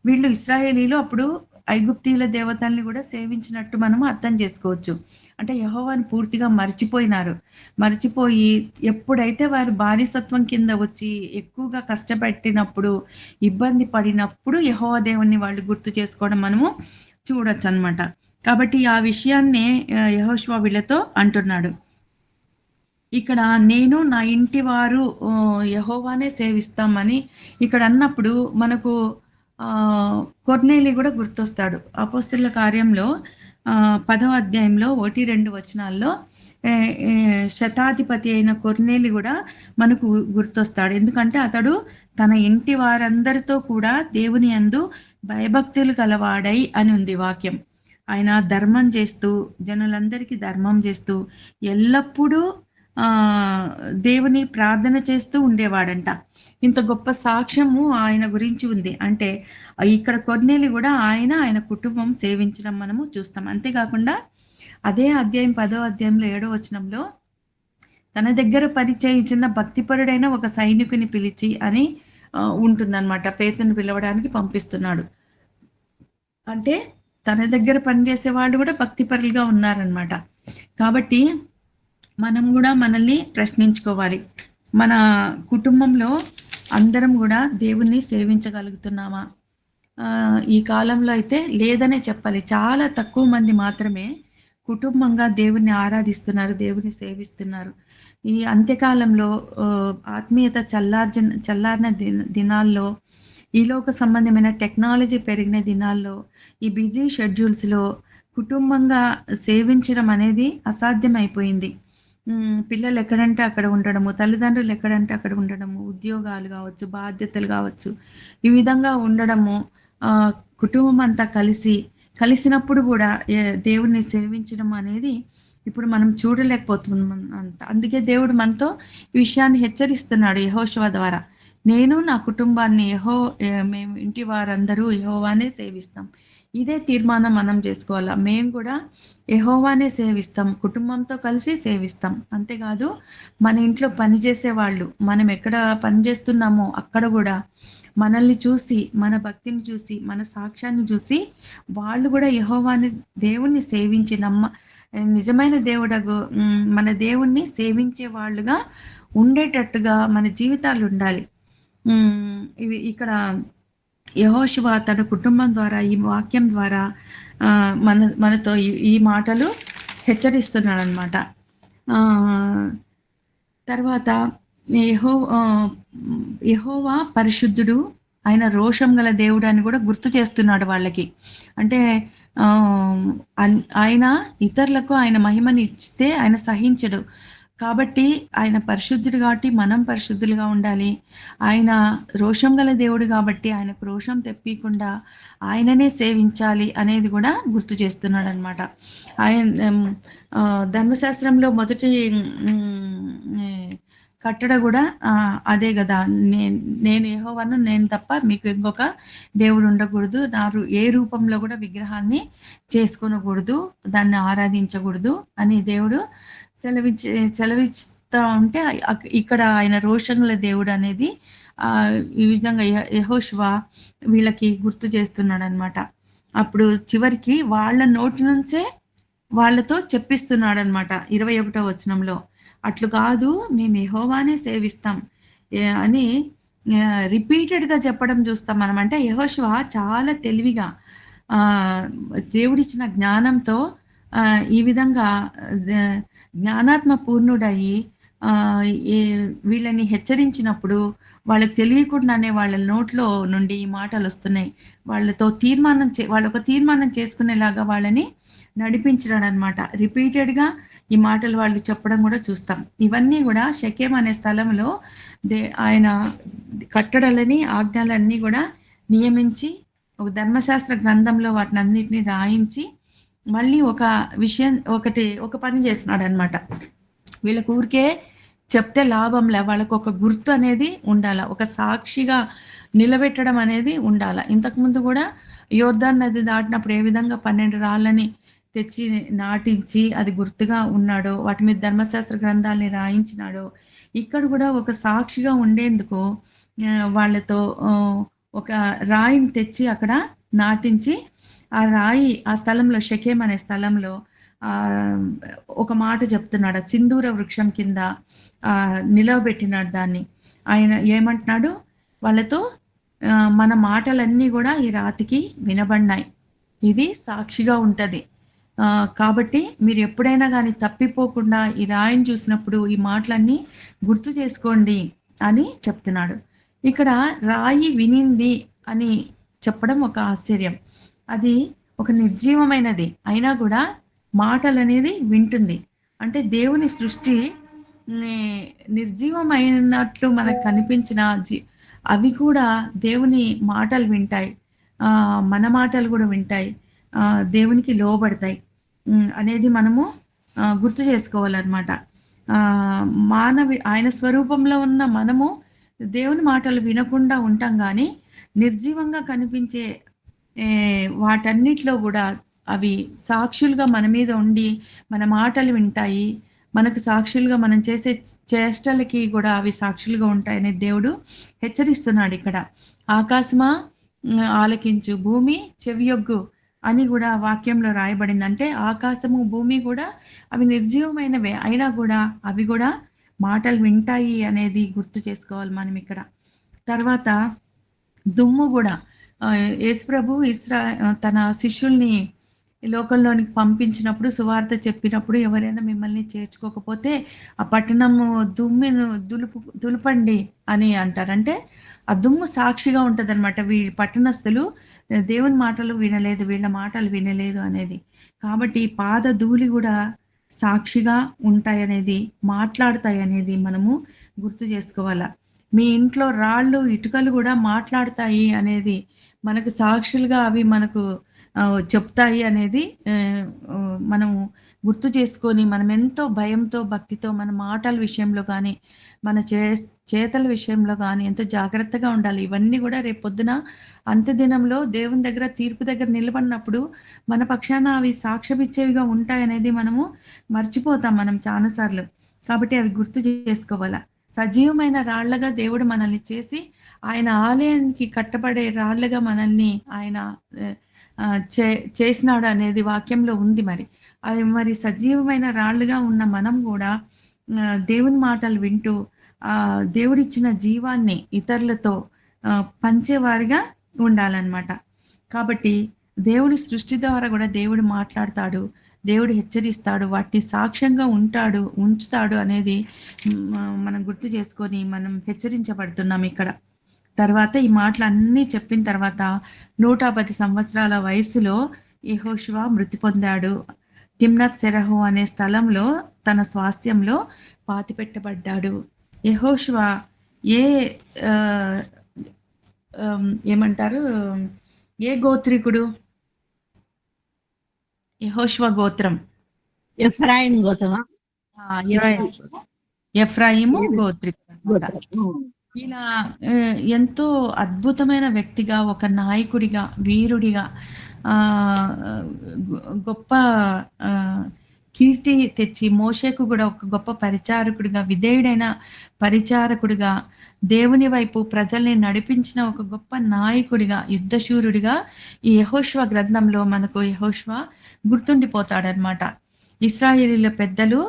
Speaker 4: వీళ్ళు ఇశ్రాయేలీలు అప్పుడు ఐగుప్తీయుల దేవతల్ని కూడా సేవించినట్టు మనము అర్థం చేసుకోవచ్చు. అంటే యెహోవాను పూర్తిగా మర్చిపోయి ఎప్పుడైతే వారు బానిసత్వం కింద వచ్చి ఎక్కువగా కష్టపెట్టినప్పుడు, ఇబ్బంది పడినప్పుడు యెహోవా దేవుణ్ణి వాళ్ళు గుర్తు చేసుకోవడం మనము చూడొచ్చు అనమాట. కాబట్టి ఆ విషయాన్ని యెహోషువ వీళ్ళతో అంటున్నాడు. ఇక్కడ నేను నా ఇంటి వారు యెహోవానే సేవిస్తామని ఇక్కడ అన్నప్పుడు మనకు కొర్నేలి కూడా గుర్తొస్తాడు. అపోస్తలుల కార్యంలో 10వ అధ్యాయంలో 1-2 వచనాల్లో ఏ, ఏ, శతాధిపతి అయిన కొర్నేలి కూడా మనకు గుర్తొస్తాడు. ఎందుకంటే అతడు తన ఇంటి వారందరితో కూడా దేవుని యందు భయభక్తులు గలవాడై అని ఉంది వాక్యం. ఆయన ధర్మం చేస్తూ, జనులందరికీ ధర్మం చేస్తూ, ఎల్లప్పుడూ ఆ దేవుని ప్రార్థన చేస్తూ ఉండేవాడంట. ఇంత గొప్ప సాక్ష్యము ఆయన గురించి ఉంది. అంటే ఇక్కడ కొర్నేలి కూడా ఆయన కుటుంబం సేవించడం మనము చూస్తాం. అంతేకాకుండా అదే అధ్యాయం 10వ అధ్యాయంలో 7వ వచనంలో తన దగ్గర పరిచయించిన భక్తిపరుడైన ఒక సైనికుని పిలిచి అని ఉంటుందన్నమాట. పేతురుని పిలవడానికి పంపిస్తున్నాడు. అంటే తన దగ్గర పనిచేసే వాళ్ళు కూడా భక్తిపరులుగా ఉన్నారనమాట. కాబట్టి మనం కూడా మనల్ని ప్రశ్నించుకోవాలి. మన కుటుంబంలో అందరం కూడా దేవుణ్ణి సేవించగలుగుతున్నామా? ఈ కాలంలో అయితే లేదనే చెప్పాలి. చాలా తక్కువ మంది మాత్రమే కుటుంబంగా దేవుణ్ణి ఆరాధిస్తున్నారు, దేవుని సేవిస్తున్నారు. ఈ అంత్యకాలంలో ఆత్మీయత చల్లారిన దినాల్లో, ఈ లోక సంబంధమైన టెక్నాలజీ పెరిగిన దినాల్లో, ఈ బిజీ షెడ్యూల్స్లో కుటుంబంగా సేవించడం అనేది అసాధ్యమైపోయింది. పిల్లలు ఎక్కడంటే అక్కడ ఉండడము, తల్లిదండ్రులు ఎక్కడంటే అక్కడ ఉండడము, ఉద్యోగాలు కావచ్చు, బాధ్యతలు కావచ్చు, ఈ విధంగా ఉండడము, కుటుంబం అంతా కలిసినప్పుడు కూడా దేవుణ్ణి సేవించడం అనేది ఇప్పుడు మనం చూడలేకపోతున్నాం అంట. అందుకే దేవుడు మనతో ఈ విషయాన్ని హెచ్చరిస్తున్నాడు యెహోషువ ద్వారా. నేను నా కుటుంబాన్ని మేము ఇంటి వారందరూ యెహోవానే సేవిస్తాం. ఇదే తీర్మానం మనం చేసుకోవాలా. మేము కూడా యెహోవానే సేవిస్తాం, కుటుంబంతో కలిసి సేవిస్తాం. అంతేకాదు మన ఇంట్లో పనిచేసే వాళ్ళు, మనం ఎక్కడ పని చేస్తున్నామో అక్కడ కూడా మనల్ని చూసి, మన భక్తిని చూసి, మన సాక్ష్యాన్ని చూసి వాళ్ళు కూడా యెహోవాని దేవుణ్ణి సేవించి నిజమైన దేవుడగు మన దేవుణ్ణి సేవించే వాళ్ళుగా ఉండేటట్టుగా మన జీవితాలు ఉండాలి. ఇవి ఇక్కడ యెహోషువ తన కుటుంబం ద్వారా, ఈ వాక్యం ద్వారా మనతో ఈ మాటలు హెచ్చరిస్తున్నాడు అనమాట. తర్వాత యెహోవా పరిశుద్ధుడు, ఆయన రోషం గల దేవుడు అని కూడా గుర్తు చేస్తున్నాడు వాళ్ళకి. అంటే ఆయన ఇతరులకు ఆయన మహిమని ఇస్తే ఆయన సహించడు. కాబట్టి ఆయన పరిశుద్ధుడు కాబట్టి మనం పరిశుద్ధులుగా ఉండాలి. ఆయన రోషం గల దేవుడు కాబట్టి ఆయనకు రోషం తెప్పకుండా ఆయననే సేవించాలి అనేది కూడా గుర్తు చేస్తున్నాడు అనమాట. ఆయన ధర్మశాస్త్రంలో మొదటి కట్టడ కూడా అదే కదా, నేను యెహోవాను, నేను తప్ప మీకు ఇంకొక దేవుడు ఉండకూడదు, ఏ రూపంలో కూడా విగ్రహాన్ని చేసుకొనకూడదు, దాన్ని ఆరాధించకూడదు అని దేవుడు సెలవిస్తూ ఉంటే, ఇక్కడ ఆయన రోషంల దేవుడు అనేది ఈ విధంగా యెహోషువ వీళ్ళకి గుర్తు చేస్తున్నాడు అనమాట. అప్పుడు చివరికి వాళ్ళ నోటి నుంచే వాళ్ళతో చెప్పిస్తున్నాడు అనమాట 21వ వచనంలో. అట్లు కాదు, మేము యెహోవానే సేవిస్తాం అని రిపీటెడ్గా చెప్పడం చూస్తాం మనం. అంటే యెహోషువ చాలా తెలివిగా దేవుడిచ్చిన జ్ఞానంతో ఈ విధంగా జ్ఞానాత్మ పూర్ణుడయి వీళ్ళని హెచ్చరించినప్పుడు వాళ్ళకి తెలియకుండానే వాళ్ళ నోట్లో నుండి ఈ మాటలు వస్తున్నాయి. వాళ్ళతో వాళ్ళొక తీర్మానం చేసుకునేలాగా వాళ్ళని నడిపించడం అనమాట. రిపీటెడ్గా ఈ మాటలు వాళ్ళు చెప్పడం కూడా చూస్తాం. ఇవన్నీ కూడా షెకెం అనే స్థలంలో ఆయన కట్టడలని, ఆజ్ఞలన్నీ కూడా నియమించి ఒక ధర్మశాస్త్ర గ్రంథంలో వాటిని అన్నిటిని రాయించి మళ్ళీ ఒక పని చేస్తున్నాడు అనమాట. వీళ్ళకు ఊరికే చెప్తే లాభంలే, వాళ్ళకు ఒక గుర్తు అనేది ఉండాల, ఒక సాక్షిగా నిలబెట్టడం అనేది ఉండాల. ఇంతకుముందు కూడా యోర్దాన్ నది దాటినప్పుడు ఏ విధంగా 12 రాళ్ళని తెచ్చి నాటించి అది గుర్తుగా ఉన్నాడో, వాటి మీద ధర్మశాస్త్ర గ్రంథాలని రాయించినాడో, ఇక్కడ కూడా ఒక సాక్షిగా ఉండేందుకు వాళ్ళతో ఒక రాయిని తెచ్చి అక్కడ నాటించి, ఆ రాయి ఆ స్థలంలో, షెకెం అనే స్థలంలో ఒక మాట చెప్తున్నాడు. సింధూర వృక్షం కింద నిలవబెట్టినాడు దాన్ని. ఆయన ఏమంటున్నాడు వాళ్ళతో, మన మాటలన్నీ కూడా ఈ రాతికి వినబడినాయి, ఇది సాక్షిగా ఉంటుంది. కాబట్టి మీరు ఎప్పుడైనా కానీ తప్పిపోకుండా ఈ రాయిని చూసినప్పుడు ఈ మాటలన్నీ గుర్తు చేసుకోండి అని చెప్తున్నాడు. ఇక్కడ రాయి వినింది అని చెప్పడం ఒక ఆశ్చర్యం. అది ఒక నిర్జీవమైనది అయినా కూడా మాటలు అనేది వింటుంది. అంటే దేవుని సృష్టి నిర్జీవమైనట్లు మనకు కనిపించిన అవి కూడా దేవుని మాటలు వింటాయి. మన మాటలు కూడా వింటాయి. దేవునికి లోబడతాయి అనేది మనము గుర్తు చేసుకోవాలన్నమాట. ఆయన స్వరూపంలో ఉన్న మనము దేవుని మాటలు వినకుండా ఉంటాం కానీ నిర్జీవంగా కనిపించే వాటన్నిటిలో కూడా అవి సాక్షులుగా మన మీద ఉండి మన మాటలు వింటాయి. మనకు సాక్షులుగా మనం చేసే చేష్టలకి కూడా అవి సాక్షులుగా ఉంటాయని దేవుడు హెచ్చరిస్తున్నాడు ఇక్కడ. ఆకాశమా ఆలకించు, భూమి చెవియొగ్గు అని కూడా వాక్యంలో రాయబడింది. అంటే ఆకాశము భూమి కూడా అవి నిర్జీవమైనవే అయినా కూడా అవి కూడా మాటలు వింటాయి అనేది గుర్తు చేసుకోవాలి మనం ఇక్కడ. తర్వాత దుమ్ము కూడా యేసుప్రభు తన శిష్యుల్ని లోకంలోనికి పంపించినప్పుడు సువార్త చెప్పినప్పుడు ఎవరైనా మిమ్మల్ని చేర్చుకోకపోతే ఆ పట్టణము దులుపండి అని అంటారు. అంటే ఆ దుమ్ము సాక్షిగా ఉంటుంది అనమాట. పట్టణస్థులు దేవుని మాటలు వినలేదు, వీళ్ళ మాటలు వినలేదు అనేది. కాబట్టి పాద ధూళి కూడా సాక్షిగా ఉంటాయనేది, మాట్లాడతాయి అనేది మనము గుర్తు చేసుకోవాలా. మీ ఇంట్లో రాళ్ళు ఇటుకలు కూడా మాట్లాడతాయి అనేది మనకు సాక్షులుగా అవి మనకు చెప్తాయి అనేది మనము గుర్తు చేసుకొని మనం ఎంతో భయంతో భక్తితో మన మాటల విషయంలో కానీ మన చేతల విషయంలో కానీ ఎంతో జాగ్రత్తగా ఉండాలి. ఇవన్నీ కూడా రేపు పొద్దున అంత్యదినంలో దేవుని దగ్గర తీర్పు దగ్గర నిలబడినప్పుడు మన పక్షాన అవి సాక్ష్యమిచ్చేవిగా ఉంటాయనేది మనము మర్చిపోతాం మనం చాలాసార్లు. కాబట్టి అవి గుర్తు చేసుకోవాలా. సజీవమైన రాళ్లగా దేవుడు మనల్ని చేసి ఆయన ఆలయానికి కట్టబడే రాళ్లుగా మనల్ని ఆయన చేసినాడు అనేది వాక్యంలో ఉంది. మరి సజీవమైన రాళ్లుగా ఉన్న మనం కూడా దేవుని మాటలు వింటూ దేవుడిచ్చిన జీవాన్ని ఇతరులతో పంచేవారిగా ఉండాలన్నమాట. కాబట్టి దేవుడి సృష్టి ద్వారా కూడా దేవుడు మాట్లాడతాడు, దేవుడు హెచ్చరిస్తాడు, వాటిని సాక్ష్యంగా ఉంచుతాడు అనేది మనం గుర్తు చేసుకొని మనం హెచ్చరించబడుతున్నాం ఇక్కడ. తర్వాత ఈ మాటలన్నీ చెప్పిన తర్వాత 110 సంవత్సరాల వయసులో యెహోషువ మృతి పొందాడు. తిమ్నత్ సెరహు అనే స్థలంలో తన స్వాస్థ్యంలో పాతిపెట్టబడ్డాడు. యెహోషువ ఏమంటారు, ఏ గోత్రికుడు? యెహోషువ గోత్రం
Speaker 5: ఎఫ్రాయిం గోత్రమా?
Speaker 4: ఎఫ్రాయిము గోత్రికుడు. ఇలా ఎంతో అద్భుతమైన వ్యక్తిగా, ఒక నాయకుడిగా, వీరుడిగా, గొప్ప కీర్తి తెచ్చి మోషేకు కూడా ఒక గొప్ప పరిచారకుడిగా, విధేయుడైన పరిచారకుడిగా, దేవుని వైపు ప్రజల్ని నడిపించిన ఒక గొప్ప నాయకుడిగా, యుద్ధశూరుడిగా ఈ యెహోషువ గ్రంథంలో మనకు యెహోషువ గుర్తుండిపోతాడనమాట. ఇశ్రాయేలీయుల పెద్దలు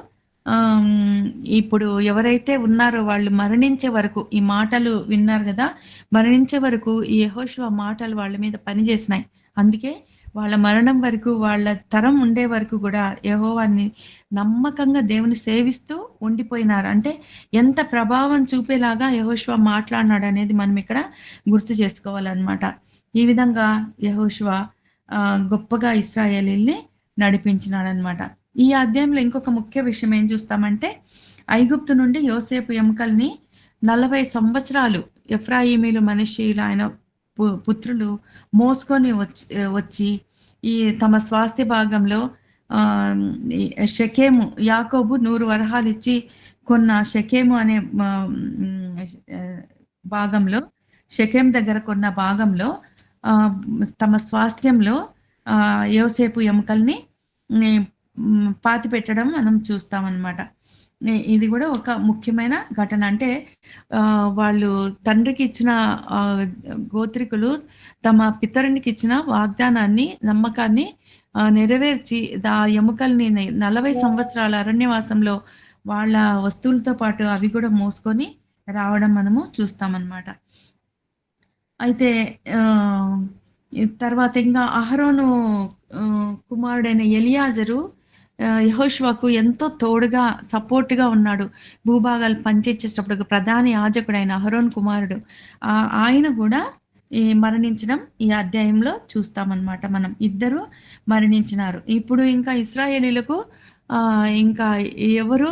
Speaker 4: ఇప్పుడు ఎవరైతే ఉన్నారో వాళ్ళు మరణించే వరకు ఈ మాటలు విన్నారు కదా, మరణించే వరకు ఈ యెహోషువ మాటలు వాళ్ళ మీద పనిచేసినాయి. అందుకే వాళ్ళ మరణం వరకు, వాళ్ళ తరం ఉండే వరకు కూడా యెహోవాని నమ్మకంగా దేవుని సేవిస్తూ ఉండిపోయినారు. అంటే ఎంత ప్రభావం చూపేలాగా యెహోషువ మాట్లాడినాడు అనేది మనం ఇక్కడ గుర్తు చేసుకోవాలన్నమాట. ఈ విధంగా యెహోషువ గొప్పగా ఇశ్రాయేలీల్ని నడిపించినాడు అనమాట. ఈ అధ్యాయంలో ఇంకొక ముఖ్య విషయం ఏం చూస్తామంటే, ఐగుప్తు నుండి యోసేపు ఎముకల్ని 40 సంవత్సరాలు ఎఫ్రాయిమీలు, మనష్షీయులు ఆయన పుత్రులు మోసుకొని వచ్చి ఈ తమ స్వాస్థ్య భాగంలో షెకెము, యాకోబు 100 వరహాలు ఇచ్చి కొన్న షెకెము అనే భాగంలో, షెకెం దగ్గర కొన్న భాగంలో తమ స్వాస్థ్యంలో యోసేపు ఎముకల్ని పాతి పెట్టడం మనం చూస్తామన్నమాట. ఇది కూడా ఒక ముఖ్యమైన ఘటన. అంటే వాళ్ళు తండ్రికి ఇచ్చిన గోత్రికులు తమ పితరునికి ఇచ్చిన వాగ్దానాన్ని, నమ్మకాన్ని నెరవేర్చి ఆ ఎముకల్ని 40 సంవత్సరాల అరణ్యవాసంలో వాళ్ళ వస్తువులతో పాటు అవి కూడా మోసుకొని రావడం మనము చూస్తామన్నమాట. అయితే తర్వాత ఇంకా అహరోను కుమారుడైన ఎలియాజరు యెహోషువకు ఎంతో తోడుగా, సపోర్ట్గా ఉన్నాడు. భూభాగాలు పంచిచ్చేటప్పుడు ప్రధాని యాజకుడైన అహరోన్ కుమారుడు ఆయన కూడా
Speaker 6: ఈ మరణించడం ఈ అధ్యాయంలో చూస్తామన్నమాట. మనం ఇద్దరు మరణించినారు. ఇప్పుడు ఇంకా ఇశ్రాయేలీలకు ఇంకా ఎవరు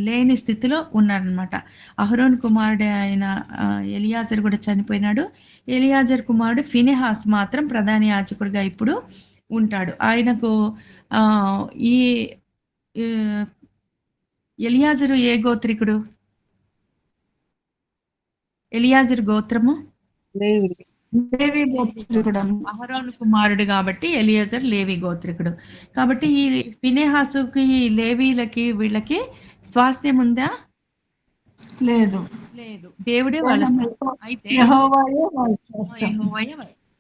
Speaker 6: లేని స్థితిలో ఉన్నారనమాట. అహరోను కుమారుడు అయిన ఎలియాజర్ కూడా చనిపోయినాడు. ఎలియాజర్ కుమారుడు ఫినెహాస్ మాత్రం ప్రధాన యాజకుడిగా ఇప్పుడు ఉంటాడు. ఆయనకు ఈ ఎలియాజరు ఏ గోత్రికుడు? ఎలియాజరు గోత్రము లేవి గోత్రికుడు. అహరోను కుమారుడు కాబట్టి ఎలియాజర్ లేవి గోత్రికుడు. కాబట్టి ఈ ఫినెహాసుకి లేవీలకి వీళ్ళకి స్వాస్థ్యం ఉందా?
Speaker 5: లేదు.
Speaker 6: లేదు. దేవుడే వాళ్ళ అయితే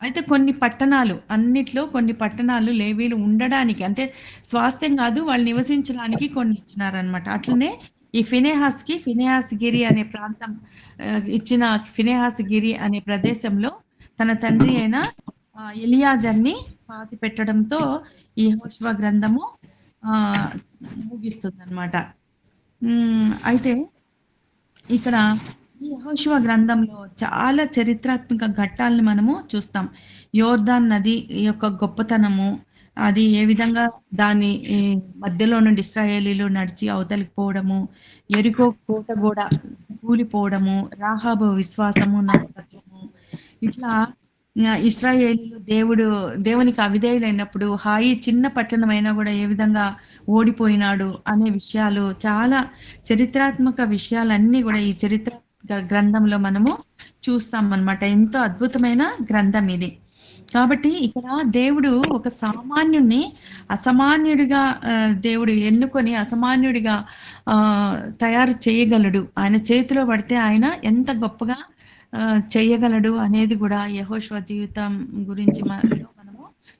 Speaker 6: అయితే కొన్ని పట్టణాలు అన్నిట్లో కొన్ని పట్టణాలు లేవీలు ఉండడానికి అంటే స్వాస్థ్యం కాదు వాళ్ళు నివసించడానికి కొన్ని ఇచ్చినారనమాట. అట్లనే ఈ ఫినెహాస్ గిరి అనే ప్రాంతం ఇచ్చిన ఫినెహాస్ గిరి అనే ప్రదేశంలో తన తండ్రి అయిన ఎలియాజర్ని పాతి పెట్టడంతో ఈ యెహోషువ గ్రంథము ముగిస్తుంది అనమాట. అయితే ఇక్కడ ఈ యెహోషువ గ్రంథంలో చాలా చరిత్రాత్మక ఘట్టాలను మనము చూస్తాం. యోర్దాన్ నది యొక్క గొప్పతనము, అది ఏ విధంగా దాని మధ్యలో నుండి ఇశ్రాయేలీలు నడిచి అవతలికి పోవడము, ఎరికో కోట కూడా కూలిపోవడము, రాహాబు విశ్వాసము నమ్మకత్వము, ఇట్లా ఇశ్రాయేలీలు దేవునికి అవిధేయులైనప్పుడు హాయి చిన్న పట్టణమైనా కూడా ఏ విధంగా ఓడిపోయినాడు అనే విషయాలు చాలా చరిత్రాత్మక విషయాలన్నీ కూడా ఈ చరిత్ర గ్రంథంలో మనము చూస్తాం అన్నమాట. ఎంతో అద్భుతమైన గ్రంథం ఇది. కాబట్టి ఇక్కడ దేవుడు ఒక సామాన్యుడిని అసామాన్యుడిగా దేవుడు ఎన్నుకొని అసామాన్యుడిగా తయారు చేయగలడు. ఆయన చేతిలో పడితే ఆయన ఎంత గొప్పగా చేయగలడు అనేది కూడా యెహోషువ జీవితం గురించి మనము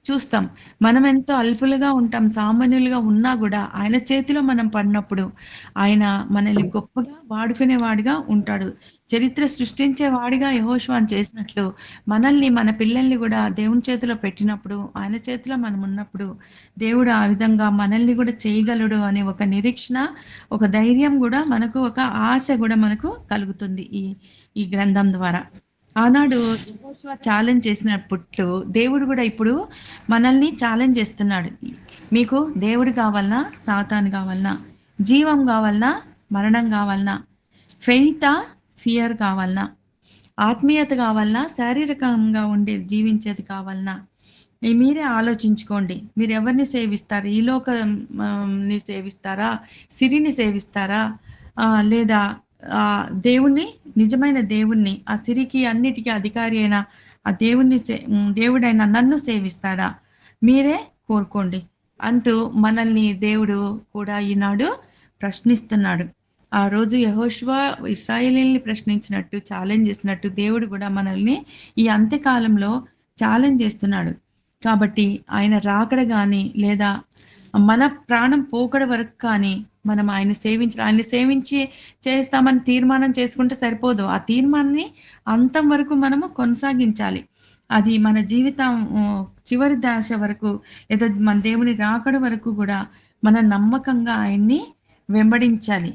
Speaker 6: చూస్తాం. మనం ఎంతో అల్పులుగా ఉంటాం, సామాన్యులుగా ఉన్నా కూడా ఆయన చేతిలో మనం పడినప్పుడు ఆయన మనల్ని గొప్పగా వాడుకునేవాడిగా ఉంటాడు. చరిత్ర సృష్టించే వాడిగా యెహోషువను చేసినట్లు మనల్ని మన పిల్లల్ని కూడా దేవుని చేతిలో పెట్టినప్పుడు ఆయన చేతిలో మనం ఉన్నప్పుడు దేవుడు ఆ విధంగా మనల్ని కూడా చేయగలడు అనే ఒక నిరీక్షణ, ఒక ధైర్యం కూడా మనకు, ఒక ఆశ కూడా మనకు కలుగుతుంది ఈ గ్రంథం ద్వారా. ఆనాడు యెహోషువ ఛాలెంజ్ చేసినప్పుడు దేవుడు కూడా ఇప్పుడు మనల్ని ఛాలెంజ్ చేస్తున్నాడు. మీకు దేవుడు కావాలనా, సాతాను కావాలనా, జీవం కావాలనా, మరణం కావాలనా, ఫెయితా, ఫియర్ కావాలనా, ఆత్మీయత కావాలనా, శారీరకంగా ఉండే జీవించేది కావాలనా, మీరే ఆలోచించుకోండి. మీరు ఎవరిని సేవిస్తారు? ఈ లోకాన్ని సేవిస్తారా, సిరిని సేవిస్తారా, లేదా దేవుణ్ణి, నిజమైన దేవుణ్ణి, ఆ సిరికి అన్నిటికీ అధికారి అయిన ఆ దేవుడైన నన్ను సేవిస్తాడా? మీరే కోరుకోండి అంటూ మనల్ని దేవుడు కూడా ఈనాడు ప్రశ్నిస్తున్నాడు. ఆ రోజు యెహోషువ ఇశ్రాయేలీల్ని ప్రశ్నించినట్టు, ఛాలెంజ్ చేసినట్టు దేవుడు కూడా మనల్ని ఈ అంత్యకాలంలో ఛాలెంజ్ చేస్తున్నాడు. కాబట్టి ఆయన రాకడ కానీ లేదా మన ప్రాణం పోకడ వరకు కానీ మనం ఆయన్ని సేవించి చేస్తామని తీర్మానం చేసుకుంటే సరిపోదు. ఆ తీర్మానాన్ని అంతం వరకు మనము కొనసాగించాలి. అది మన జీవితం చివరి దశ వరకు లేదా మన దేవుని రాకడ వరకు కూడా మన నమ్మకంగా ఆయన్ని వెంబడించాలి.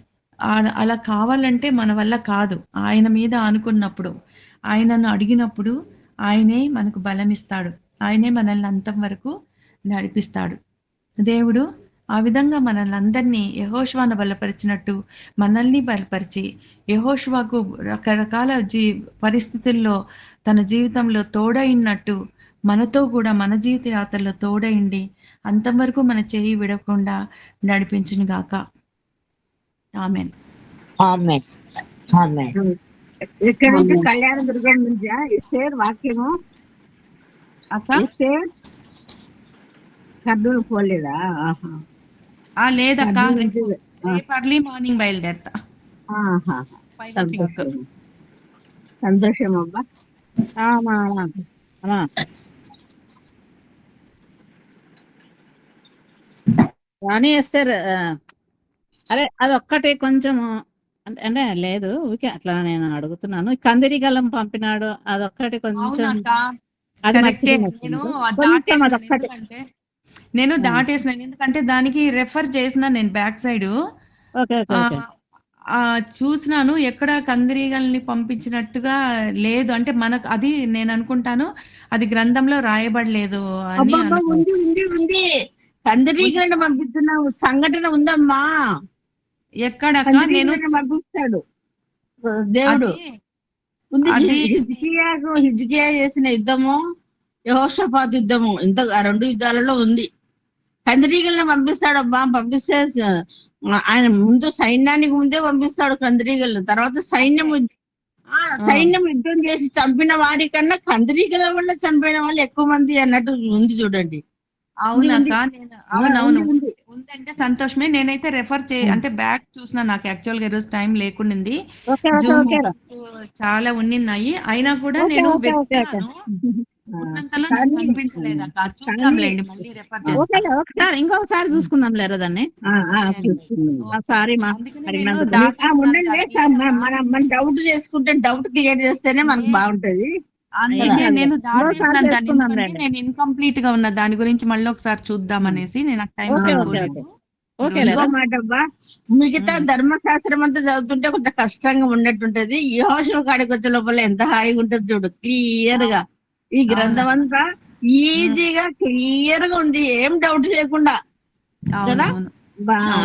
Speaker 6: అలా కావాలంటే మన వల్ల కాదు. ఆయన మీద ఆనుకున్నప్పుడు, ఆయనను అడిగినప్పుడు ఆయనే మనకు బలమిస్తాడు. ఆయనే మనల్ని అంతం వరకు నడిపిస్తాడు. దేవుడు ఆ విధంగా మనల్ని అందరినీ యెహోషువను బలపరిచినట్టు మనల్ని బలపరిచి, యెహోషువకు రకరకాల పరిస్థితుల్లో తన జీవితంలో తోడైనట్టు మనతో కూడా మన జీవిత యాత్రలో తోడైండి అంతవరకు మన చేయి విడకుండా నడిపించును గాక. ఆమెన్.
Speaker 5: ఆమెన్. ఆమెన్.
Speaker 7: ఇక్కడ నుంచి కళ్యాణ దుర్గం నుంచి ఇస్తారు వాక్యము
Speaker 6: అక్క
Speaker 7: కర్నూలు పోలేదా?
Speaker 6: లేదక్క, రేపు ఎర్లీ మార్నింగ్ బయలుదేరతా.
Speaker 7: సంతోషం అబ్బా.
Speaker 5: కానీ సార్ అరే అదొక్కటి కొంచెం అంటే లేదు, ఊరికే అట్లా నేను అడుగుతున్నాను. కందిరిగలం పంపినాడు, అదొక్కటి కొంచెం
Speaker 6: నేను దాటేసిన, ఎందుకంటే దానికి రెఫర్ చేసిన నేను బ్యాక్ సైడ్ చూసినాను. ఎక్కడ కందిరీగల్ని పంపించినట్టుగా లేదు. అంటే మనకు అది నేను అనుకుంటాను అది గ్రంథంలో రాయబడలేదు అని
Speaker 7: అబ్బబ్బా ఉంది ఉంది ఉంది కందిరీగలను పంపిస్తున్న సంఘటన ఉందమ్మా.
Speaker 6: ఎక్కడక్క నేను
Speaker 7: కందిరీగలను పంపిస్తాడు దేవుడు.
Speaker 6: అది
Speaker 7: ఉంది
Speaker 6: అది
Speaker 7: హిజ్కియా చేసిన యుద్ధము, యెహోషాపాతు యుద్ధము, ఇంత ఆ 2 యుద్ధాలలో ఉంది. కందిరీగలను పంపిస్తాడబ్బా. పంపిస్తే ఆయన ముందు సైన్యానికి ముందే పంపిస్తాడు కందిరీగలను. తర్వాత సైన్యం యుద్ధం చేసి చంపిన వారి కన్నా కందిరీగల వల్ల చంపిన వాళ్ళు ఎక్కువ మంది అన్నట్టు ఉంది చూడండి.
Speaker 6: అవునక్క అవునవును
Speaker 7: ఉంది.
Speaker 6: ఉందంటే సంతోషమే. నేనైతే రెఫర్ అంటే బ్యాక్ చూసిన. నాకు యాక్చువల్ గా ఈరోజు టైం లేకుండింది.
Speaker 5: ఓకే ఓకే
Speaker 6: జూమ్
Speaker 5: ఓకే
Speaker 6: చాలా ఉన్నిన్నాయి. అయినా కూడా
Speaker 5: ఓకే
Speaker 6: నేను
Speaker 5: ఓకే ఓకే ఓకే
Speaker 6: వెతికినాను. ఉన్నంతలో నాకు
Speaker 7: కానీ
Speaker 6: కనిపించలేదక్క. చూద్దాంలేండి, మళ్ళీ రెఫర్ చేస్తా.
Speaker 5: ఓకే ఒకసారి ఇంకొకసారి చూసుకుందాం లేరా దాన్ని. సారీ మా
Speaker 6: అందుకని నేను
Speaker 5: అడిగినందుకు.
Speaker 6: దాటేస్తున్నాను
Speaker 7: ఉండండి.
Speaker 6: దాన్ని.
Speaker 7: మన డౌట్ చేసుకుంటే డౌట్ క్లియర్ చేస్తేనే మనకు బాగుంటది.
Speaker 6: అందుకే నేను
Speaker 5: ఇంకోసారి
Speaker 6: దాటేస్తున్నాను దాన్ని.
Speaker 5: చేసుకుందాం
Speaker 6: ఎందుకంటే
Speaker 5: లేండి.
Speaker 6: నేను ఇన్కంప్లీట్ గా ఉన్న దాని గురించి మళ్ళీ ఒకసారి చూద్దాం అనేసి నేను నాకు టైం
Speaker 5: ఓకే ఓకే
Speaker 6: సరిపోలేదు.
Speaker 5: ఓకే
Speaker 7: ఇంకో
Speaker 5: లేరా.
Speaker 7: మాట అబ్బా, మిగతా ధర్మశాస్త్రం అంతా చదువుతుంటే కొంచెం కష్టంగా ఉన్నట్టుంటది. యెహోషువ కాడికి వచ్చే లోపల ఎంత హాయిగా ఉంటది చూడు, క్లియర్ గా. ఈ గ్రంథం అంతా ఈజీగా క్లియర్ గా ఉంది, ఏం డౌట్ లేకుండా కదా.
Speaker 6: అవునవును.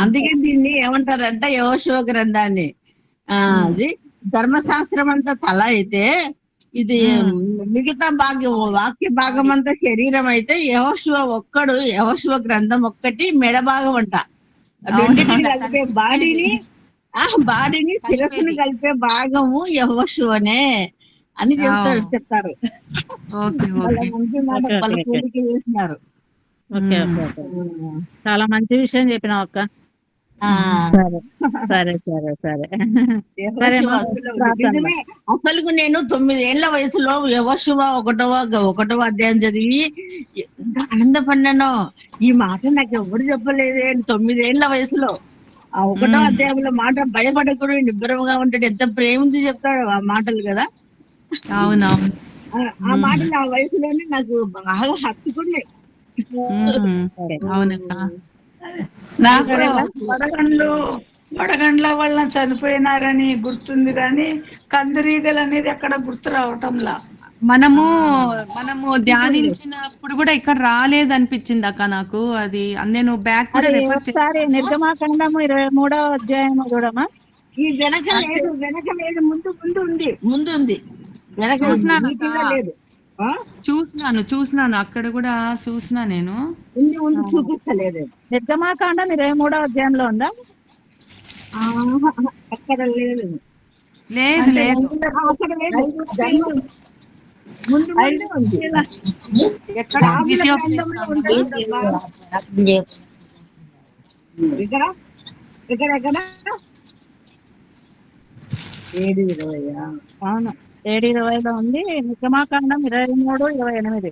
Speaker 7: అందుకే దీన్ని ఏమంటారంట, యెహోషువ గ్రంథాన్ని. అది ధర్మశాస్త్రం అంతా తల అయితే, ఇది మిగతా భాగ్యం వాక్య భాగం అంతా శరీరం అయితే, యెహోషువ గ్రంథం ఒక్కటి మెడ భాగం అంట. రెండింటిని కలిపే బాడీని శిరస్సుని కలిపే భాగము యెహోషువనే అని చెప్తారు.
Speaker 6: ఓకే
Speaker 7: వాళ్ళ
Speaker 6: ఓకే
Speaker 7: మంచి మాట వాళ్ళ పోలిక చేసినారు.
Speaker 5: ఓకే ఓకే ఓకే చాలా మంచి విషయం చెప్పినావు అక్క. సరే సరే సరే సరే సరే
Speaker 7: యెహోషువ నిజమే. అసలు నేను 9 ఏళ్ల వయసులో యెహోషువ ఒకటవ అధ్యాయం చదివి ఎంత ఆనందపడినానో. ఈ మాట నాకు ఎవరు చెప్పలేదే. 9 ఏళ్ల వయసులో ఆ 1వ అధ్యాయంలో మాట, భయపడకూడదు నిబ్బరంగా ఉంటాడు, ఎంత ప్రేమించి చెప్తాడు ఆ మాటలు కదా.
Speaker 6: అవునవును.
Speaker 7: ఆ మాటలు ఆ వయసులోనే నాకు బాగా హత్తుకున్నాయి.
Speaker 6: అవునక్క.
Speaker 1: నాకు వడగండ్ల వల్ల చనిపోయినారని గుర్తుంది, కానీ కందిరీగలు అనేది ఎక్కడ గుర్తు రావటంలా.
Speaker 6: మనము ధ్యానించినప్పుడు కూడా ఇక్కడ రాలేదు అనిపించింది అక్క నాకు. అది నేను బ్యాక్ కూడా
Speaker 5: అది
Speaker 6: రెఫర్
Speaker 5: ఒకసారి
Speaker 6: చేస్తాను.
Speaker 5: నిర్గమాకాండము 23వ అధ్యాయము చూడమా.
Speaker 7: ఈ వెనక లేదు, ముందు ఉంది. వెనక నీటిగా లేదు.
Speaker 6: చూసినాను అక్కడ కూడా చూసినా నేను.
Speaker 7: ఉంది చూపిస్తలేదు.
Speaker 5: నిర్గమాకాండం 23వ అధ్యాయంలో ఉందా.
Speaker 7: అక్కడ లేదు.
Speaker 6: లేదు
Speaker 7: అక్కడ లేదు. ముందు ఉంది.
Speaker 6: ఎక్కడ
Speaker 7: ఇక్కడ 7:20.
Speaker 5: అవును 7:20లో ఉంది. నిర్గమాకాండం 23:28.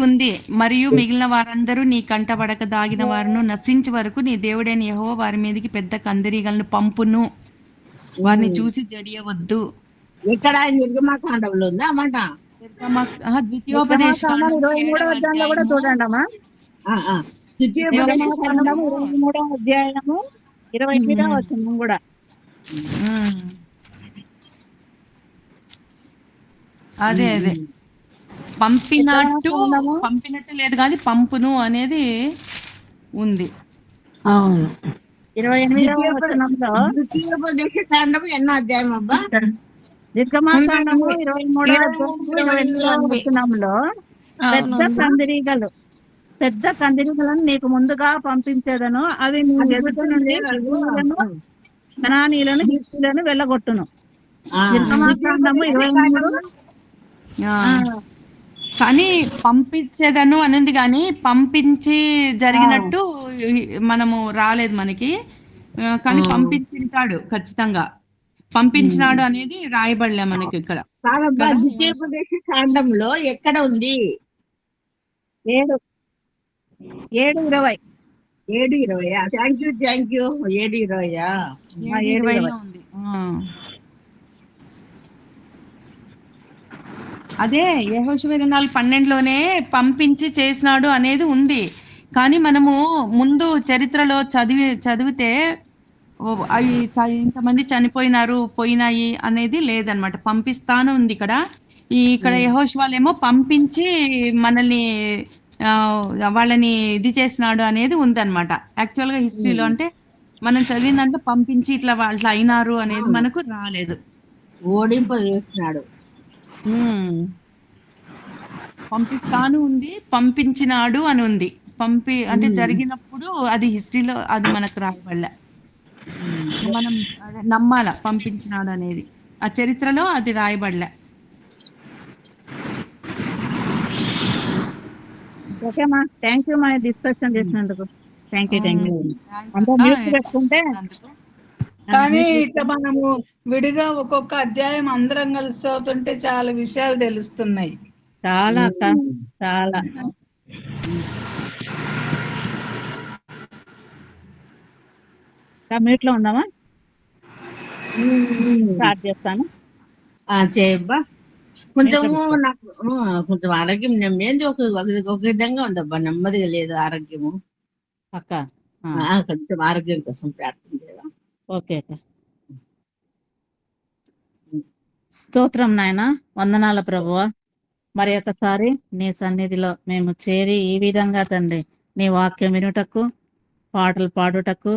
Speaker 6: ఉంది. మరియు మిగిలిన వారందరూ నీ కంటబడక దాగిన వారును నశించే వరకు నీ దేవుడైన యెహోవా వారి మీదకి పెద్ద కందిరీగలను పంపును, వారిని చూసి జడియవద్దు.
Speaker 7: ఎక్కడ నిర్గమాకాండంలో ఉందా అన్నమాట.
Speaker 6: ద్వితీయోపదేశ
Speaker 5: నిర్గమాకాండం 23వ అధ్యాయంలో కూడా చూడండి అమ్మా. నిర్గమాకాండం 23వ అధ్యాయము 28వ వచనం కూడా.
Speaker 6: అదే పంపినట్టు లేదు కానీ పంపును అనేది ఉంది.
Speaker 1: అవును.
Speaker 5: 28వ వచనంలో
Speaker 7: ద్వితీయోపదేశ కాండం ఎన్నో అధ్యాయం అబ్బా.
Speaker 5: నిర్గమాకాండము 23వ అధ్యాయము 28వ వచనంలో పెద్ద కందిరీగలను నీకు ముందుగా పంపించేదను, అవి నీ ఎదుట నుండి కనానీయులను హిత్తీయులను వెళ్ళగొట్టును. నిర్గమాకాండము 23.
Speaker 6: కానీ పంపించేదను అనేది కానీ పంపించి జరిగినట్టు మనము రాలేదు మనకి. కానీ పంపించింటాడు ఖచ్చితంగా. పంపించినాడు అనేది రాయబడలే మనకి ఇక్కడ.
Speaker 7: ద్వితీయోపదేశ కాండంలో ఎక్కడ ఉంది?
Speaker 5: 7:20.
Speaker 7: 7:20. Thank you. 7:20
Speaker 6: ఉంది. అదే యెహోషువ 24:12లోనే పంపించి చేసినాడు అనేది ఉంది. కానీ మనము ముందు చరిత్రలో చదివితే అవి ఇంతమంది చనిపోయినారు పోయినాయి అనేది లేదనమాట. పంపిస్తాను ఉంది ఇక్కడ. ఇక్కడ యెహోషువాలేమో పంపించి మనల్ని వాళ్ళని ఇది చేసినాడు అనేది ఉందన్నమాట. యాక్చువల్‌గా హిస్టరీలో అంటే మనం చదివిన దాంట్లో పంపించి ఇట్లా అట్లా అయినారు అనేది మనకు రాలేదు.
Speaker 7: ఓడింప చేసినాడు.
Speaker 6: పంపిస్తాను ఉంది, పంపించినాడు అని ఉంది. అంటే జరిగినప్పుడు అది హిస్టరీలో అది మనకు రాయబడలే. మనం అదే నమ్మాల పంపించినాడు అనేది. ఆ చరిత్రలో అది రాయబడలే.
Speaker 5: ఓకే మా థ్యాంక్ యూ మా డిస్కషన్ చేసినందుకు. థ్యాంక్ యూ
Speaker 6: థ్యాంక్స్
Speaker 5: అంతా
Speaker 6: అక్క
Speaker 5: మ్యూట్ పెట్టుకుంటే
Speaker 6: చేసినందుకు.
Speaker 2: కానీ ఇట్లా మనము విడిగా ఒక్కొక్క అధ్యాయం అందరం కలిసి చదువుతుంటే చాలా విషయాలు తెలుస్తున్నాయి.
Speaker 5: చాలా అక్క చాలా మ్యూట్ లో ఉందామా? స్టార్ట్ చేస్తాను.
Speaker 7: చేయబ్బా. కొంచెము నాకు కొంచెం ఆరోగ్యం నెమ్మది ఒక విధంగా ఉందబ్బా, నెమ్మదిగా లేదు ఆరోగ్యము
Speaker 5: అక్క
Speaker 7: కొంచెం ఆరోగ్యం కోసం ప్రార్థన చేద్దాం.
Speaker 5: ఓకే అక్క. స్తోత్రం నాయన, వందనాల ప్రభువా. మరి ఒకసారి నీ సన్నిధిలో మేము చేరి ఈ విధంగా తండ్రి నీ వాక్యం వినుటకు, పాటలు పాడుటకు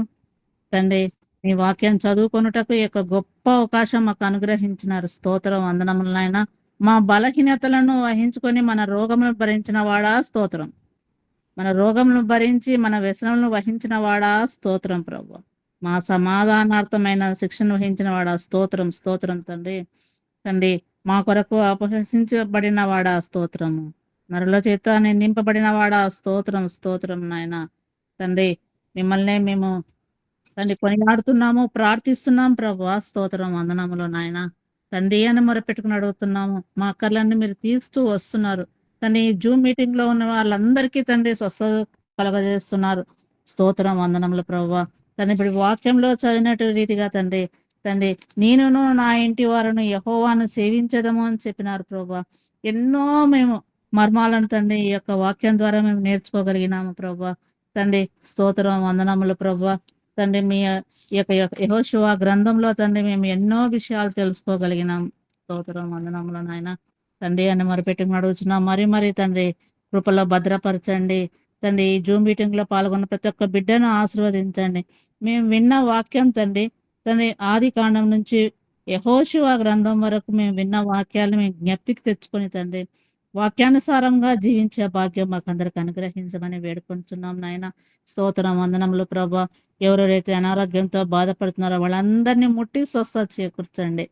Speaker 5: తండ్రి నీ వాక్యం చదువుకొనుటకు ఈ యొక్క గొప్ప అవకాశం మాకు అనుగ్రహించినారు. స్తోత్రం వందనములైనా మా బలహీనతలను వహించుకొని మన రోగములను భరించిన వాడా స్తోత్రం. మన రోగములను భరించి మన వ్యసనములను వహించిన వాడా స్తోత్రం ప్రభు. మా సమాధానార్థమైన శిక్షను వహించిన వాడా స్తోత్రం. స్తోత్రం తండ్రి. తండ్రి మా కొరకు అపహసించబడిన వాడా స్తోత్రము. నరుల చేత నిందింపబడిన వాడా స్తోత్రం. స్తోత్రం నాయన తండ్రి. మిమ్మల్నే మేము తండ్రి కొనియాడుతున్నాము, ప్రార్థిస్తున్నాం ప్రభు. స్తోత్రం వందనములు నాయన తండ్రి అని మొరపెట్టుకుని అడుగుతున్నాము. మా అక్కర్లన్నీ మీరు తీస్తూ వస్తున్నారు తండ్రి. జూమ్ మీటింగ్ లో ఉన్న వాళ్ళందరికీ తండ్రి స్వస్థత కలగజేస్తున్నారు. స్తోత్రం వందనములు ప్రభు. తండ్రి ఇప్పుడు వాక్యంలో చదివినట్టు రీతిగా తండ్రి తండ్రి నేనును నా ఇంటి వారును యెహోవాను సేవించదము అని చెప్పినారు ప్రభు. ఎన్నో మేము మర్మాలను తండ్రి ఈ యొక్క వాక్యం ద్వారా మేము నేర్చుకోగలిగినాము ప్రభు. తండ్రి స్తోత్రం వందనములు ప్రభు. తండ్రి మీ యొక్క యెహోషువ గ్రంథంలో తండ్రి మేము ఎన్నో విషయాలు తెలుసుకోగలిగినాం. స్తోత్రం వందనములు నాయన తండ్రి అని మొరపెట్టుకుని అడుగుతున్నాం. మరి తండ్రి కృపలో భద్రపరచండి తండ్రి. ఈ జూమ్ మీటింగ్ లో పాల్గొన్న ప్రతి ఒక్క బిడ్డను ఆశీర్వదించండి. మేము విన్న వాక్యం తండ్రి ఆది కాండం నుంచి యెహోషువ గ్రంథం వరకు మేము విన్న వాక్యాలను మేము జ్ఞప్తికి తెచ్చుకొని తండ్రి వాక్యానుసారంగా జీవించే భాగ్యం మాకు అందరికి అనుగ్రహించమని వేడుకుంటున్నాం నాయన. స్తోత్రం వందనములు ప్రభా. ఎవరెవరైతే అనారోగ్యంతో బాధపడుతున్నారో వాళ్ళందరినీ ముట్టి స్వస్థత చేకూర్చండి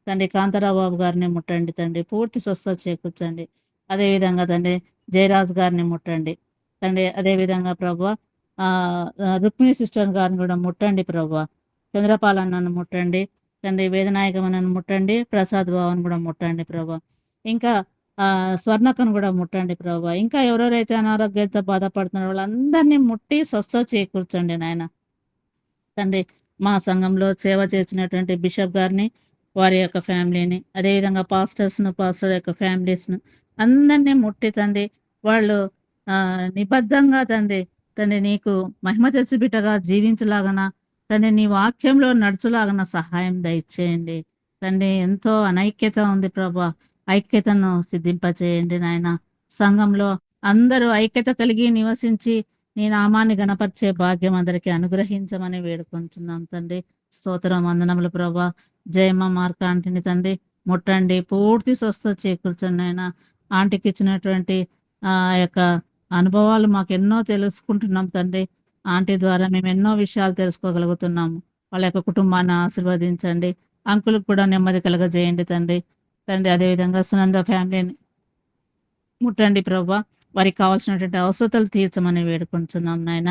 Speaker 5: తండ్రి. కాంతారావు బాబు గారిని ముట్టండి తండ్రి, పూర్తి స్వస్థత చేకూర్చండి. అదేవిధంగా తండ్రి జయరాజ్ గారిని ముట్టండి తండ్రి. అదేవిధంగా ప్రభా రుక్మిణి సిస్టర్ గారిని కూడా ముట్టండి ప్రభా. చంద్రపాలన్నను ముట్టండి తండ్రి. వేదనాయకమనను ముట్టండి. ప్రసాద్ బాబుని కూడా ముట్టండి ప్రభా. ఇంకా స్వర్ణకను కూడా ముట్టండి ప్రభా. ఇంకా ఎవరెవరైతే అనారోగ్యంతో బాధపడుతున్నారో వాళ్ళందరినీ ముట్టి స్వస్థత చేకూర్చండి నాయన తండ్రి. మా సంఘంలో సేవ చేసినటువంటి బిషప్ గారిని, వారి యొక్క ఫ్యామిలీని, అదేవిధంగా పాస్టర్ యొక్క ఫ్యామిలీస్ను అందరినీ ముట్టి తండ్రి వాళ్ళు నిబద్ధంగా తండ్రి నీకు మహిమ తెచ్చి బిడ్డగా జీవించలాగన తండ్రి నీ వాక్యంలో నడుచులాగన సహాయం దయచేయండి తండ్రి. ఎంతో అనైక్యత ఉంది ప్రభా. ఐక్యతను సిద్ధింపచేయండి నాయన. సంఘంలో అందరూ ఐక్యత కలిగి నివసించి నీ నామాన్ని గణపరిచే భాగ్యం అందరికీ అనుగ్రహించమని వేడుకుంటున్నాం తండ్రి. స్తోత్రం వందనములు ప్రభా. జయమ్మ మార్క ఆంటీని తండ్రి ముట్టండి, పూర్తి స్వస్థత చేకూర్చండి ఆయన. ఆంటీకి ఇచ్చినటువంటి యొక్క అనుభవాలు మాకు ఎన్నో తెలుసుకుంటున్నాం తండ్రి. ఆంటీ ద్వారా మేము ఎన్నో విషయాలు తెలుసుకోగలుగుతున్నాము. వాళ్ళ యొక్క కుటుంబాన్ని ఆశీర్వదించండి. అంకులకు కూడా నెమ్మది కలగజేయండి తండ్రి. అదేవిధంగా సునంద ఫ్యామిలీని ముట్టండి ప్రభా. వారికి కావాల్సినటువంటి అవసరతలు తీర్చమని వేడుకుంటున్నాం నాయన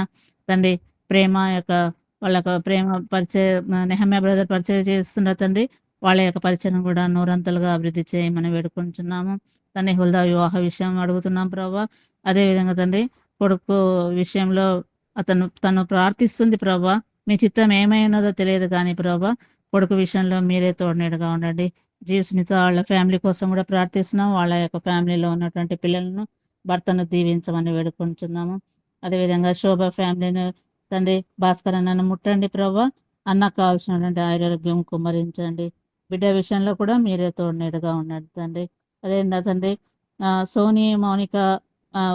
Speaker 5: తండ్రి. ప్రేమ యొక్క వాళ్ళ ప్రేమ పరిచయం నెహమ్యా బ్రదర్ పరిచయం చేస్తున్నారు తండ్రి. వాళ్ళ యొక్క పరిచయం కూడా నూరంతలుగా అభివృద్ధి చేయమని వేడుకుంటున్నాము తండ్రి. హుల్దా వివాహ విషయం అడుగుతున్నాం ప్రభా. అదేవిధంగా తండ్రి కొడుకు విషయంలో తను ప్రార్థిస్తుంది ప్రభా. మీ చిత్తం ఏమైనదో తెలియదు కానీ ప్రభా కొడుకు విషయంలో మీరే తోడునీడుగా ఉండండి. జీసునిత వాళ్ళ ఫ్యామిలీ కోసం కూడా ప్రార్థిస్తున్నాం. వాళ్ళ యొక్క ఫ్యామిలీలో ఉన్నటువంటి పిల్లలను భర్తను దీవించమని వేడుకుంటున్నాము. అదేవిధంగా శోభ ఫ్యామిలీని తండ్రి భాస్కర్ అన్నను ముట్టండి ప్రభా. అన్నకు కావాల్సినటువంటి ఆరోగ్యం కుమ్మరించండి. బిడ్డ విషయంలో కూడా మీరే తోడునీడగా ఉండండి తండ్రి. అదేందా తండ్రి సోని, మౌనిక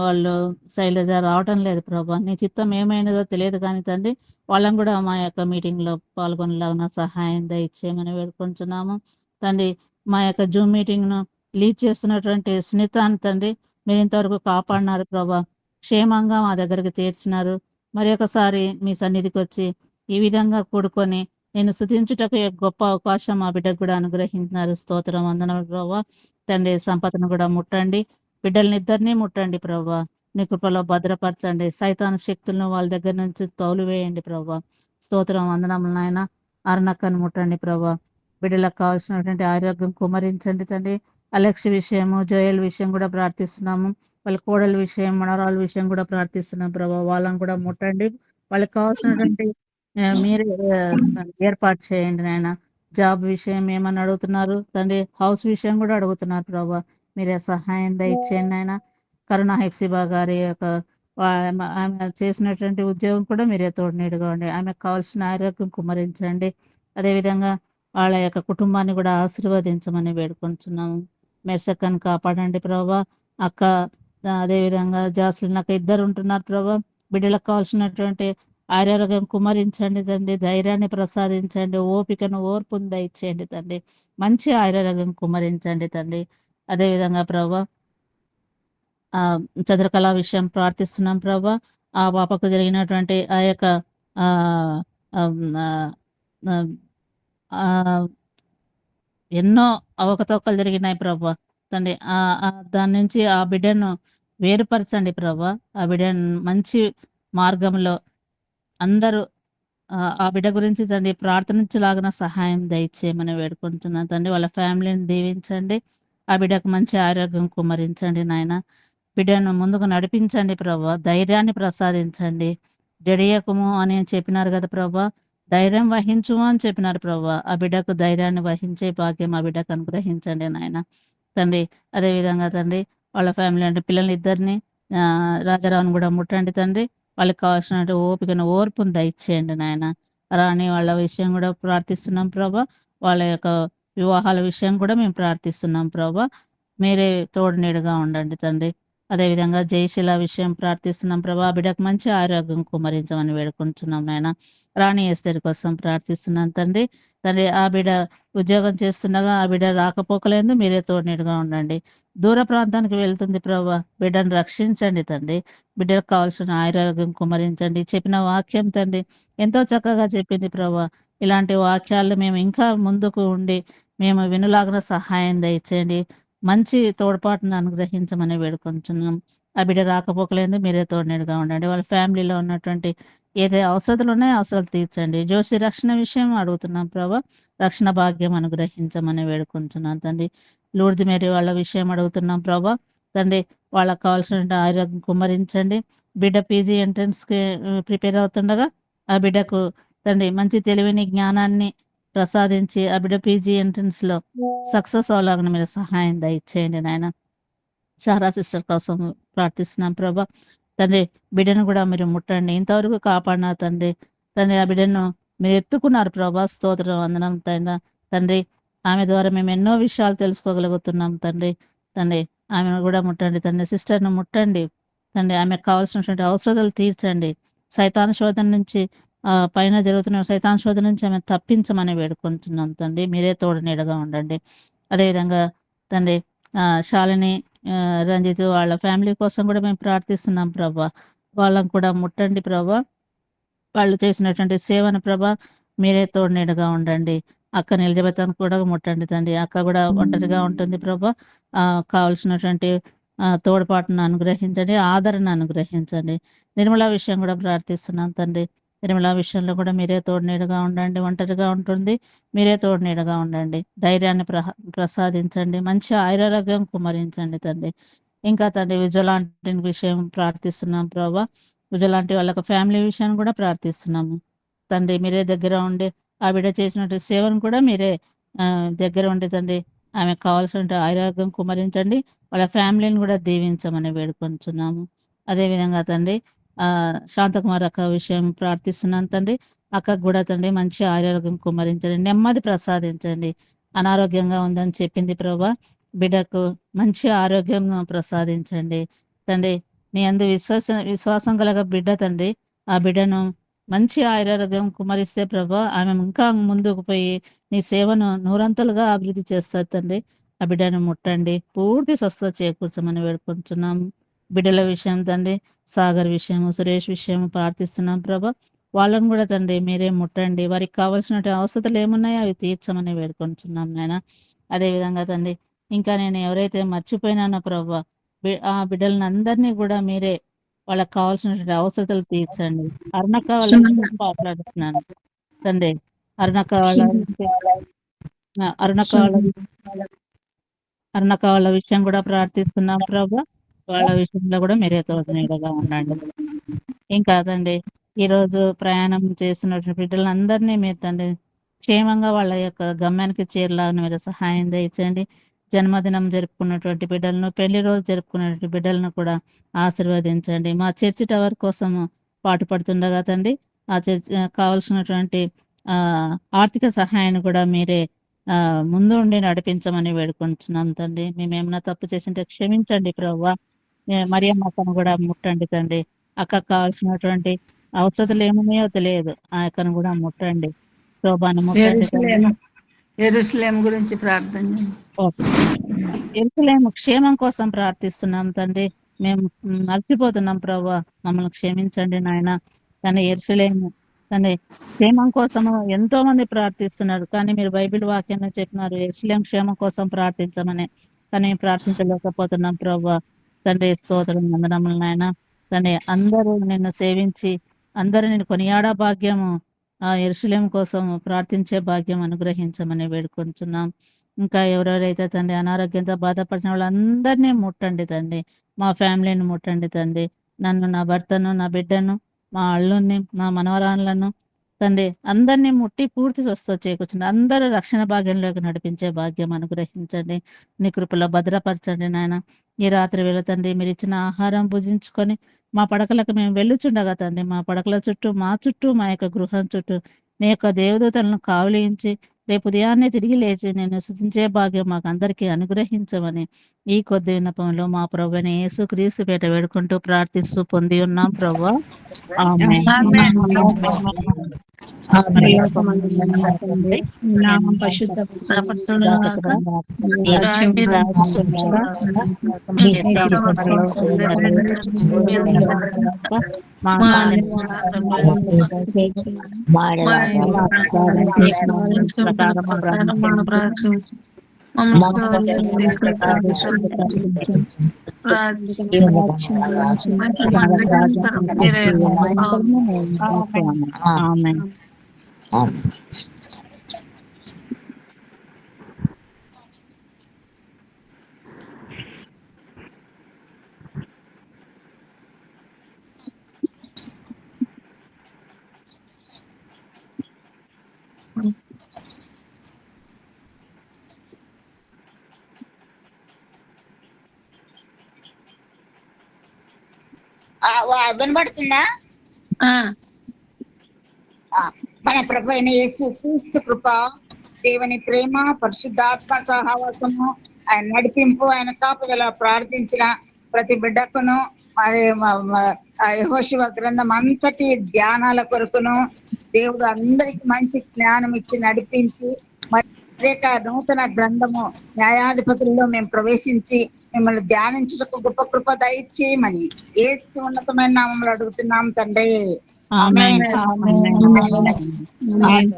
Speaker 5: వాళ్ళు శైలజ రావటం లేదు ప్రభా. నీ చిత్తం ఏమైనదో తెలియదు కానీ తండ్రి, వాళ్ళని కూడా మా యొక్క మీటింగ్లో పాల్గొనలాగిన సహాయం దయచేయమని వేడుకుంటున్నాము తండ్రి. మా యొక్క జూమ్ మీటింగ్ను లీడ్ చేస్తున్నటువంటి సునీతాన్ని తండ్రి మీరు ఇంతవరకు కాపాడినారు ప్రభా. క్షేమంగా మా దగ్గరికి తీర్చినారు. మరి ఒకసారి మీ సన్నిధికి వచ్చి ఈ విధంగా కూడుకొని నేను స్తుతించుటకు ఈ గొప్ప అవకాశం మా బిడ్డకు కూడా అనుగ్రహించినారు. స్తోత్రం, వందనములు ప్రభా. తండ్రి సంపదను కూడా ముట్టండి, బిడ్డల్ని ఇద్దరినీ ముట్టండి ప్రభా. నీ కృపలో భద్రపరచండి. సైతాను శక్తులను వాళ్ళ దగ్గర నుంచి తోలువేయండి ప్రభా. స్తోత్రం, వందనములు నాయన. అరుణక్కను ముట్టండి ప్రభా. బిడ్డలకు కావాల్సినటువంటి ఆరోగ్యం కుమరించండి తండ్రి. అలెక్స్ విషయము, జోయల్ విషయం కూడా ప్రార్థిస్తున్నాము. వాళ్ళ కోడల విషయం, మనరాల విషయం కూడా ప్రార్థిస్తున్నాం ప్రభా. వాళ్ళని కూడా ముట్టండి. వాళ్ళకి కావాల్సినటువంటి మీరే ఏర్పాటు చేయండి నాయన. జాబ్ విషయం ఏమని అడుగుతున్నారు తండ్రి, హౌస్ విషయం కూడా అడుగుతున్నారు ప్రభా. మీరే సహాయం దయచేయండి నాయన. కరుణ హెప్సిబా గారి యొక్క ఆమె చేసినటువంటి ఉద్యోగం కూడా మీరే తోడునీడుగా ఉండి ఆమెకు కావాల్సిన ఆరోగ్యం కుమ్మరించండి. అదేవిధంగా వాళ్ళ యొక్క కుటుంబాన్ని కూడా ఆశీర్వదించమని వేడుకుంటున్నాము. మెర్సక్కను కాపాడండి ప్రభా. అక్క అదేవిధంగా జాస్లిన్ అక్క ఇద్దరు ఉంటున్నారు ప్రభా. బిడ్డలకు కావాల్సినటువంటి ఆరోగ్యం కుమ్మరించండి తండ్రి. ధైర్యాన్ని ప్రసాదించండి, ఓపికను ఓర్పును దయచేయండి తండ్రి. మంచి ఆరోగ్యం కుమ్మరించండి తండ్రి. అదేవిధంగా ప్రభా చంద్రకళ విషయం ప్రార్థిస్తున్నాం ప్రభా. ఆ పాపకు జరిగినటువంటి ఆ యొక్క ఎన్నో అవకతవకలు జరిగినాయి ప్రభా తండ్రి. దాని నుంచి ఆ బిడ్డను వేరుపరచండి ప్రభా. ఆ బిడ్డను మంచి మార్గంలో అందరూ ఆ బిడ్డ గురించి తండ్రి ప్రార్థించలాగిన సహాయం దయచేయమని వేడుకుంటున్నాను తండ్రి. వాళ్ళ ఫ్యామిలీని దీవించండి. ఆ బిడ్డకు మంచి ఆరోగ్యం కుమ్మరించండి నాయన. బిడ్డను ముందుకు నడిపించండి ప్రభా. ధైర్యాన్ని ప్రసాదించండి. జడియకుము అని చెప్పినారు కదా ప్రభా. ధైర్యం వహించుము అని చెప్పినారు ప్రభా. ఆ బిడ్డకు ధైర్యాన్ని వహించే భాగ్యం ఆ బిడ్డకు అనుగ్రహించండి నాయన తండ్రి. అదేవిధంగా తండ్రి వాళ్ళ ఫ్యామిలీ అంటే పిల్లల్ని ఇద్దరిని రాజారావుని కూడా ముట్టండి తండ్రి. వాళ్ళకి కావాల్సిన ఓపికను ఓర్పును దయచేయండి నాయన. రాణి వాళ్ళ విషయం కూడా ప్రార్థిస్తున్నాం ప్రభా. వాళ్ళ యొక్క వివాహాల విషయం కూడా మేము ప్రార్థిస్తున్నాం ప్రభా. మీరే తోడునీడుగా ఉండండి తండ్రి. అదేవిధంగా జయశీల విషయం ప్రార్థిస్తున్నాం ప్రభా. బిడ్డకు మంచి ఆరోగ్యం కుమ్మరించమని వేడుకుంటున్నాం నాయన. రాణి ఎస్తేరి కోసం ప్రార్థిస్తున్నాం తండ్రి. తండ్రి ఆ బిడ్డ ఉద్యోగం చేస్తుండగా ఆ బిడ్డ రాకపోకలేదు, మీరే తోడునీడుగా ఉండండి. దూర ప్రాంతానికి వెళ్తుంది ప్రభా. బిడ్డను రక్షించండి తండ్రి. బిడ్డకు కావాల్సిన ఆరోగ్యం కుమ్మరించండి. చెప్పిన వాక్యం తండ్రి ఎంతో చక్కగా చెప్పింది ప్రభా. ఇలాంటి వాక్యాలు మేము ఇంకా ముందుకు ఉండి మేము వినులాగిన సహాయం దయచేయండి. మంచి తోడ్పాటును అనుగ్రహించమని వేడుకుంటున్నాం. ఆ బిడ్డ రాకపోకలేదు, మీరే తోడునీడుగా ఉండండి. వాళ్ళ ఫ్యామిలీలో ఉన్నటువంటి ఏదైతే అవసరాలు ఉన్నాయో అవసరాలు తీర్చండి. జోషి రక్షణ విషయం అడుగుతున్నాం ప్రభా. రక్షణ భాగ్యం అనుగ్రహించమని వేడుకుంటున్నాం తండ్రి. లూర్ది మేరీ వాళ్ళ విషయం అడుగుతున్నాం ప్రభా. తండ్రి వాళ్ళకి కావాల్సిన ఆరోగ్యం కుమ్మరించండి. బిడ్డ పీజీ ఎంట్రన్స్కి ప్రిపేర్ అవుతుండగా ఆ బిడ్డకు తండ్రి మంచి తెలివిని, జ్ఞానాన్ని ప్రసాదించి ఆ బిడ్డ పీజీ ఎంట్రన్స్లో సక్సెస్ అవలాగా మీరు సహాయం దయచేయండి నాయన. సారా సిస్టర్ కోసం ప్రార్థిస్తున్నాం ప్రభా. తండ్రి బిడ్డను కూడా మీరు ముట్టండి. ఇంతవరకు కాపాడినారు తండ్రి. తండ్రి ఆ బిడ్డను మీరు ఎత్తుకున్నారు ప్రభా. స్తోత్రం, వందనం తండ్రి. ఆమె ద్వారా మేము ఎన్నో విషయాలు తెలుసుకోగలుగుతున్నాం తండ్రి. తండ్రి ఆమెను కూడా ముట్టండి తండ్రి. సిస్టర్ను ముట్టండి తండ్రి. ఆమెకు కావాల్సినటువంటి అవసరాలు తీర్చండి. సైతాన్ శోధన నుంచి పైన జరుగుతున్న సైతాన్ శోధన నుంచి ఆమె తప్పించమని వేడుకుంటున్నాం తండ్రి. మీరే తోడునీడగా ఉండండి. అదేవిధంగా తండ్రి శాలిని, రంజిత్ వాళ్ళ ఫ్యామిలీ కోసం కూడా మేము ప్రార్థిస్తున్నాం ప్రభా. వాళ్ళని కూడా ముట్టండి ప్రభా. వాళ్ళు చేసినటువంటి సేవను ప్రభా మీరే తోడునీడగా ఉండండి. అక్క నిలజబెత్తను కూడా ముట్టండి తండ్రి. అక్క కూడా ఒంటరిగా ఉంటుంది ప్రభా. కావలసినటువంటి తోడ్పాటును అనుగ్రహించండి, ఆదరణ అనుగ్రహించండి. నిర్మల విషయం కూడా ప్రార్థిస్తున్నాం తండ్రి. నిర్మల విషయంలో కూడా మీరే తోడునీడగా ఉండండి. ఒంటరిగా ఉంటుంది, మీరే తోడునీడగా ఉండండి. ధైర్యాన్ని ప్రసాదించండి. మంచి ఆరోగ్యం కుమ్మరించండి తండ్రి. ఇంకా తండ్రి విజయలాంటి విషయం ప్రార్థిస్తున్నాం ప్రభా. విజయలాంటి వాళ్ళకి ఫ్యామిలీ విషయాన్ని కూడా ప్రార్థిస్తున్నాము తండ్రి. మీరే దగ్గర ఉండి ఆ బిడ్డ చేసినట్టు సేవను కూడా మీరే దగ్గర ఉండి తండ్రి ఆమెకు కావాల్సిన ఆరోగ్యం కుమ్మరించండి. వాళ్ళ ఫ్యామిలీని కూడా దీవించమని వేడుకొంచున్నాము. అదేవిధంగా తండ్రి శాంతకుమార్ అక్క విషయం ప్రార్థిస్తున్నాను తండ్రి. అక్కకు కూడా తండ్రి మంచి ఆరోగ్యం కుమ్మరించండి, నెమ్మది ప్రసాదించండి. అనారోగ్యంగా ఉందని చెప్పింది ప్రభా, బిడ్డకు మంచి ఆరోగ్యం ప్రసాదించండి తండ్రి. నీ అందు విశ్వాసం కలగ బిడ్డ తండ్రి, ఆ బిడ్డను మంచి ఆరోగ్యం కుమరిస్తే ప్రభా, ఆమె ఇంకా ముందుకు పోయి నీ సేవను నూరంతలుగా అభివృద్ధి చేస్తారు తండ్రి. ఆ బిడ్డను ముట్టండి, పూర్తి స్వస్థత చేకూర్చమని వేడుకుంటున్నాం. బిడ్డల విషయం తండ్రి, సాగర్ విషయము, సురేష్ విషయము ప్రార్థిస్తున్నాం ప్రభా. వాళ్ళని కూడా తండ్రి మీరే ముట్టండి, వారికి కావాల్సిన అవసరాలు ఏమున్నాయో అవి తీర్చమని వేడుకుంటున్నాం నాయన. అదేవిధంగా తండ్రి, ఇంకా నేను ఎవరైతే మర్చిపోయినానో ప్రభా, ఆ బిడ్డలను అందరినీ కూడా మీరే వాళ్ళకి కావాల్సినటువంటి అవసరాలు తీర్చండి. అరుణక్క వాళ్ళ విషయం మాట్లాడుతున్నాను తండ్రి. అరుణక్క వాళ్ళ విషయం కూడా ప్రార్థిస్తున్నాం ప్రభా. వాళ్ళ విషయంలో కూడా మీరే తోడునీడగా ఉండండి. ఇంకా తండ్రి, ఈరోజు ప్రయాణం చేస్తున్నటువంటి బిడ్డలందరినీ మీరు తండ్రి క్షేమంగా వాళ్ళ యొక్క గమ్యానికి చేరలాగా మీరు సహాయం దయచండి. జన్మదినం జరుపుకున్నటువంటి బిడ్డలను, పెళ్లి రోజు జరుపుకున్నటువంటి బిడ్డలను కూడా ఆశీర్వదించండి. మా చర్చి టవర్ కోసము పాటుపడుతుండగా తండ్రి, ఆ చర్చి కావలసినటువంటి ఆర్థిక సహాయాన్ని కూడా మీరే ముందు ఉండి నడిపించమని వేడుకుంటున్నాం తండ్రి. మేమేమన్నా తప్పు చేసింటే క్షమించండి ప్రభువా. మరియమ్మ అక్కను కూడా ముట్టండి తండ్రి. అక్కకు కావాల్సినటువంటి అవసరాలు ఏమున్నాయో తెలియదు, ఆ అక్కను కూడా ముట్టండి. శోభాను ముట్టండి తండ్రి.
Speaker 2: యెరూషలేం గురించి ప్రార్థన చేయండి.
Speaker 5: యెరూషలేము క్షేమం కోసం ప్రార్థిస్తున్నాం తండ్రి. మేము మర్చిపోతున్నాం ప్రభా, మమ్మల్ని క్షమించండి నాయన. కానీ యెరూషలేము తండ్రి క్షేమం కోసము ఎంతో మంది ప్రార్థిస్తున్నారు, కానీ మీరు బైబిల్ వాక్యాన్ని చెప్పినారు యెరూషలేం క్షేమం కోసం ప్రార్థించమని. కానీ మేము ప్రార్థించలేకపోతున్నాం ప్రభా తండ్రి. స్తోత్రం, వందనములు నాయన తండ్రి. అందరూ నిన్ను సేవించి అందరూ నేను కొనియాడా భాగ్యము, ఆ యెరూషలేం కోసం ప్రార్థించే భాగ్యం అనుగ్రహించమని వేడుకుంటున్నాం. ఇంకా ఎవరెవరైతే తండ్రి అనారోగ్యంతో బాధపడిన వాళ్ళందరినీ ముట్టండి తండ్రి. మా ఫ్యామిలీని ముట్టండి తండ్రి. నన్ను, నా భర్తను, నా బిడ్డను, మా అల్లుని, నా మనవరాళ్ళను తండ్రి అందరినీ ముట్టి పూర్తి స్వస్థత చేకూర్చండి. అందరూ రక్షణ భాగ్యంలోకి నడిపించే భాగ్యం అనుగ్రహించండి. నీ కృపలో భద్రపరచండి నాయన. ఈ రాత్రి వేళ తండ్రి మీరు ఇచ్చిన ఆహారం భుజించుకొని మా పడకలకు మేము వెళ్ళుచుండగా తండ్రి, మా పడకల చుట్టూ, మా చుట్టూ, మా యొక్క గృహం చుట్టూ నీ యొక్క దేవదూతలను కావలించి రేపు ఉదయాన్నే తిరిగి లేచి నేను స్తుతించే భాగ్యం మాకు అందరికీ అనుగ్రహించమని ఈ కొద్ది విన్నపంలో మా ప్రభువైన యేసుక్రీస్తు పేట వేడుకుంటూ ప్రార్థిస్తూ పొంది ఉన్నాం ప్రభువా. ఆమేన్.
Speaker 3: నామం
Speaker 5: ఆమేన్.
Speaker 7: వినబడుతుందా? మన ప్రభు అయిన యేసు క్రీస్తు కృప, దేవుని ప్రేమ, పరిశుద్ధాత్మ సహవాసము, ఆయన నడిపింపు, ఆయన కాపుదల ప్రార్థించిన ప్రతి బిడ్డకును, మరి యెహోషువ గ్రంథం అంతటి ధ్యానాల కొరకును దేవుడు అందరికి మంచి జ్ఞానం ఇచ్చి నడిపించి, మరి నూతన గ్రంథము న్యాయాధిపతుల్లో మేము ప్రవేశించి మిమ్మల్ని ధ్యానించుటకు గొప్ప కృప దయచేయమని యేసు ఉన్నతమైన నామములో అడుగుతున్నాం తండ్రి.
Speaker 5: ఆమేన్.
Speaker 7: ఆమేన్.
Speaker 5: ఆమేన్.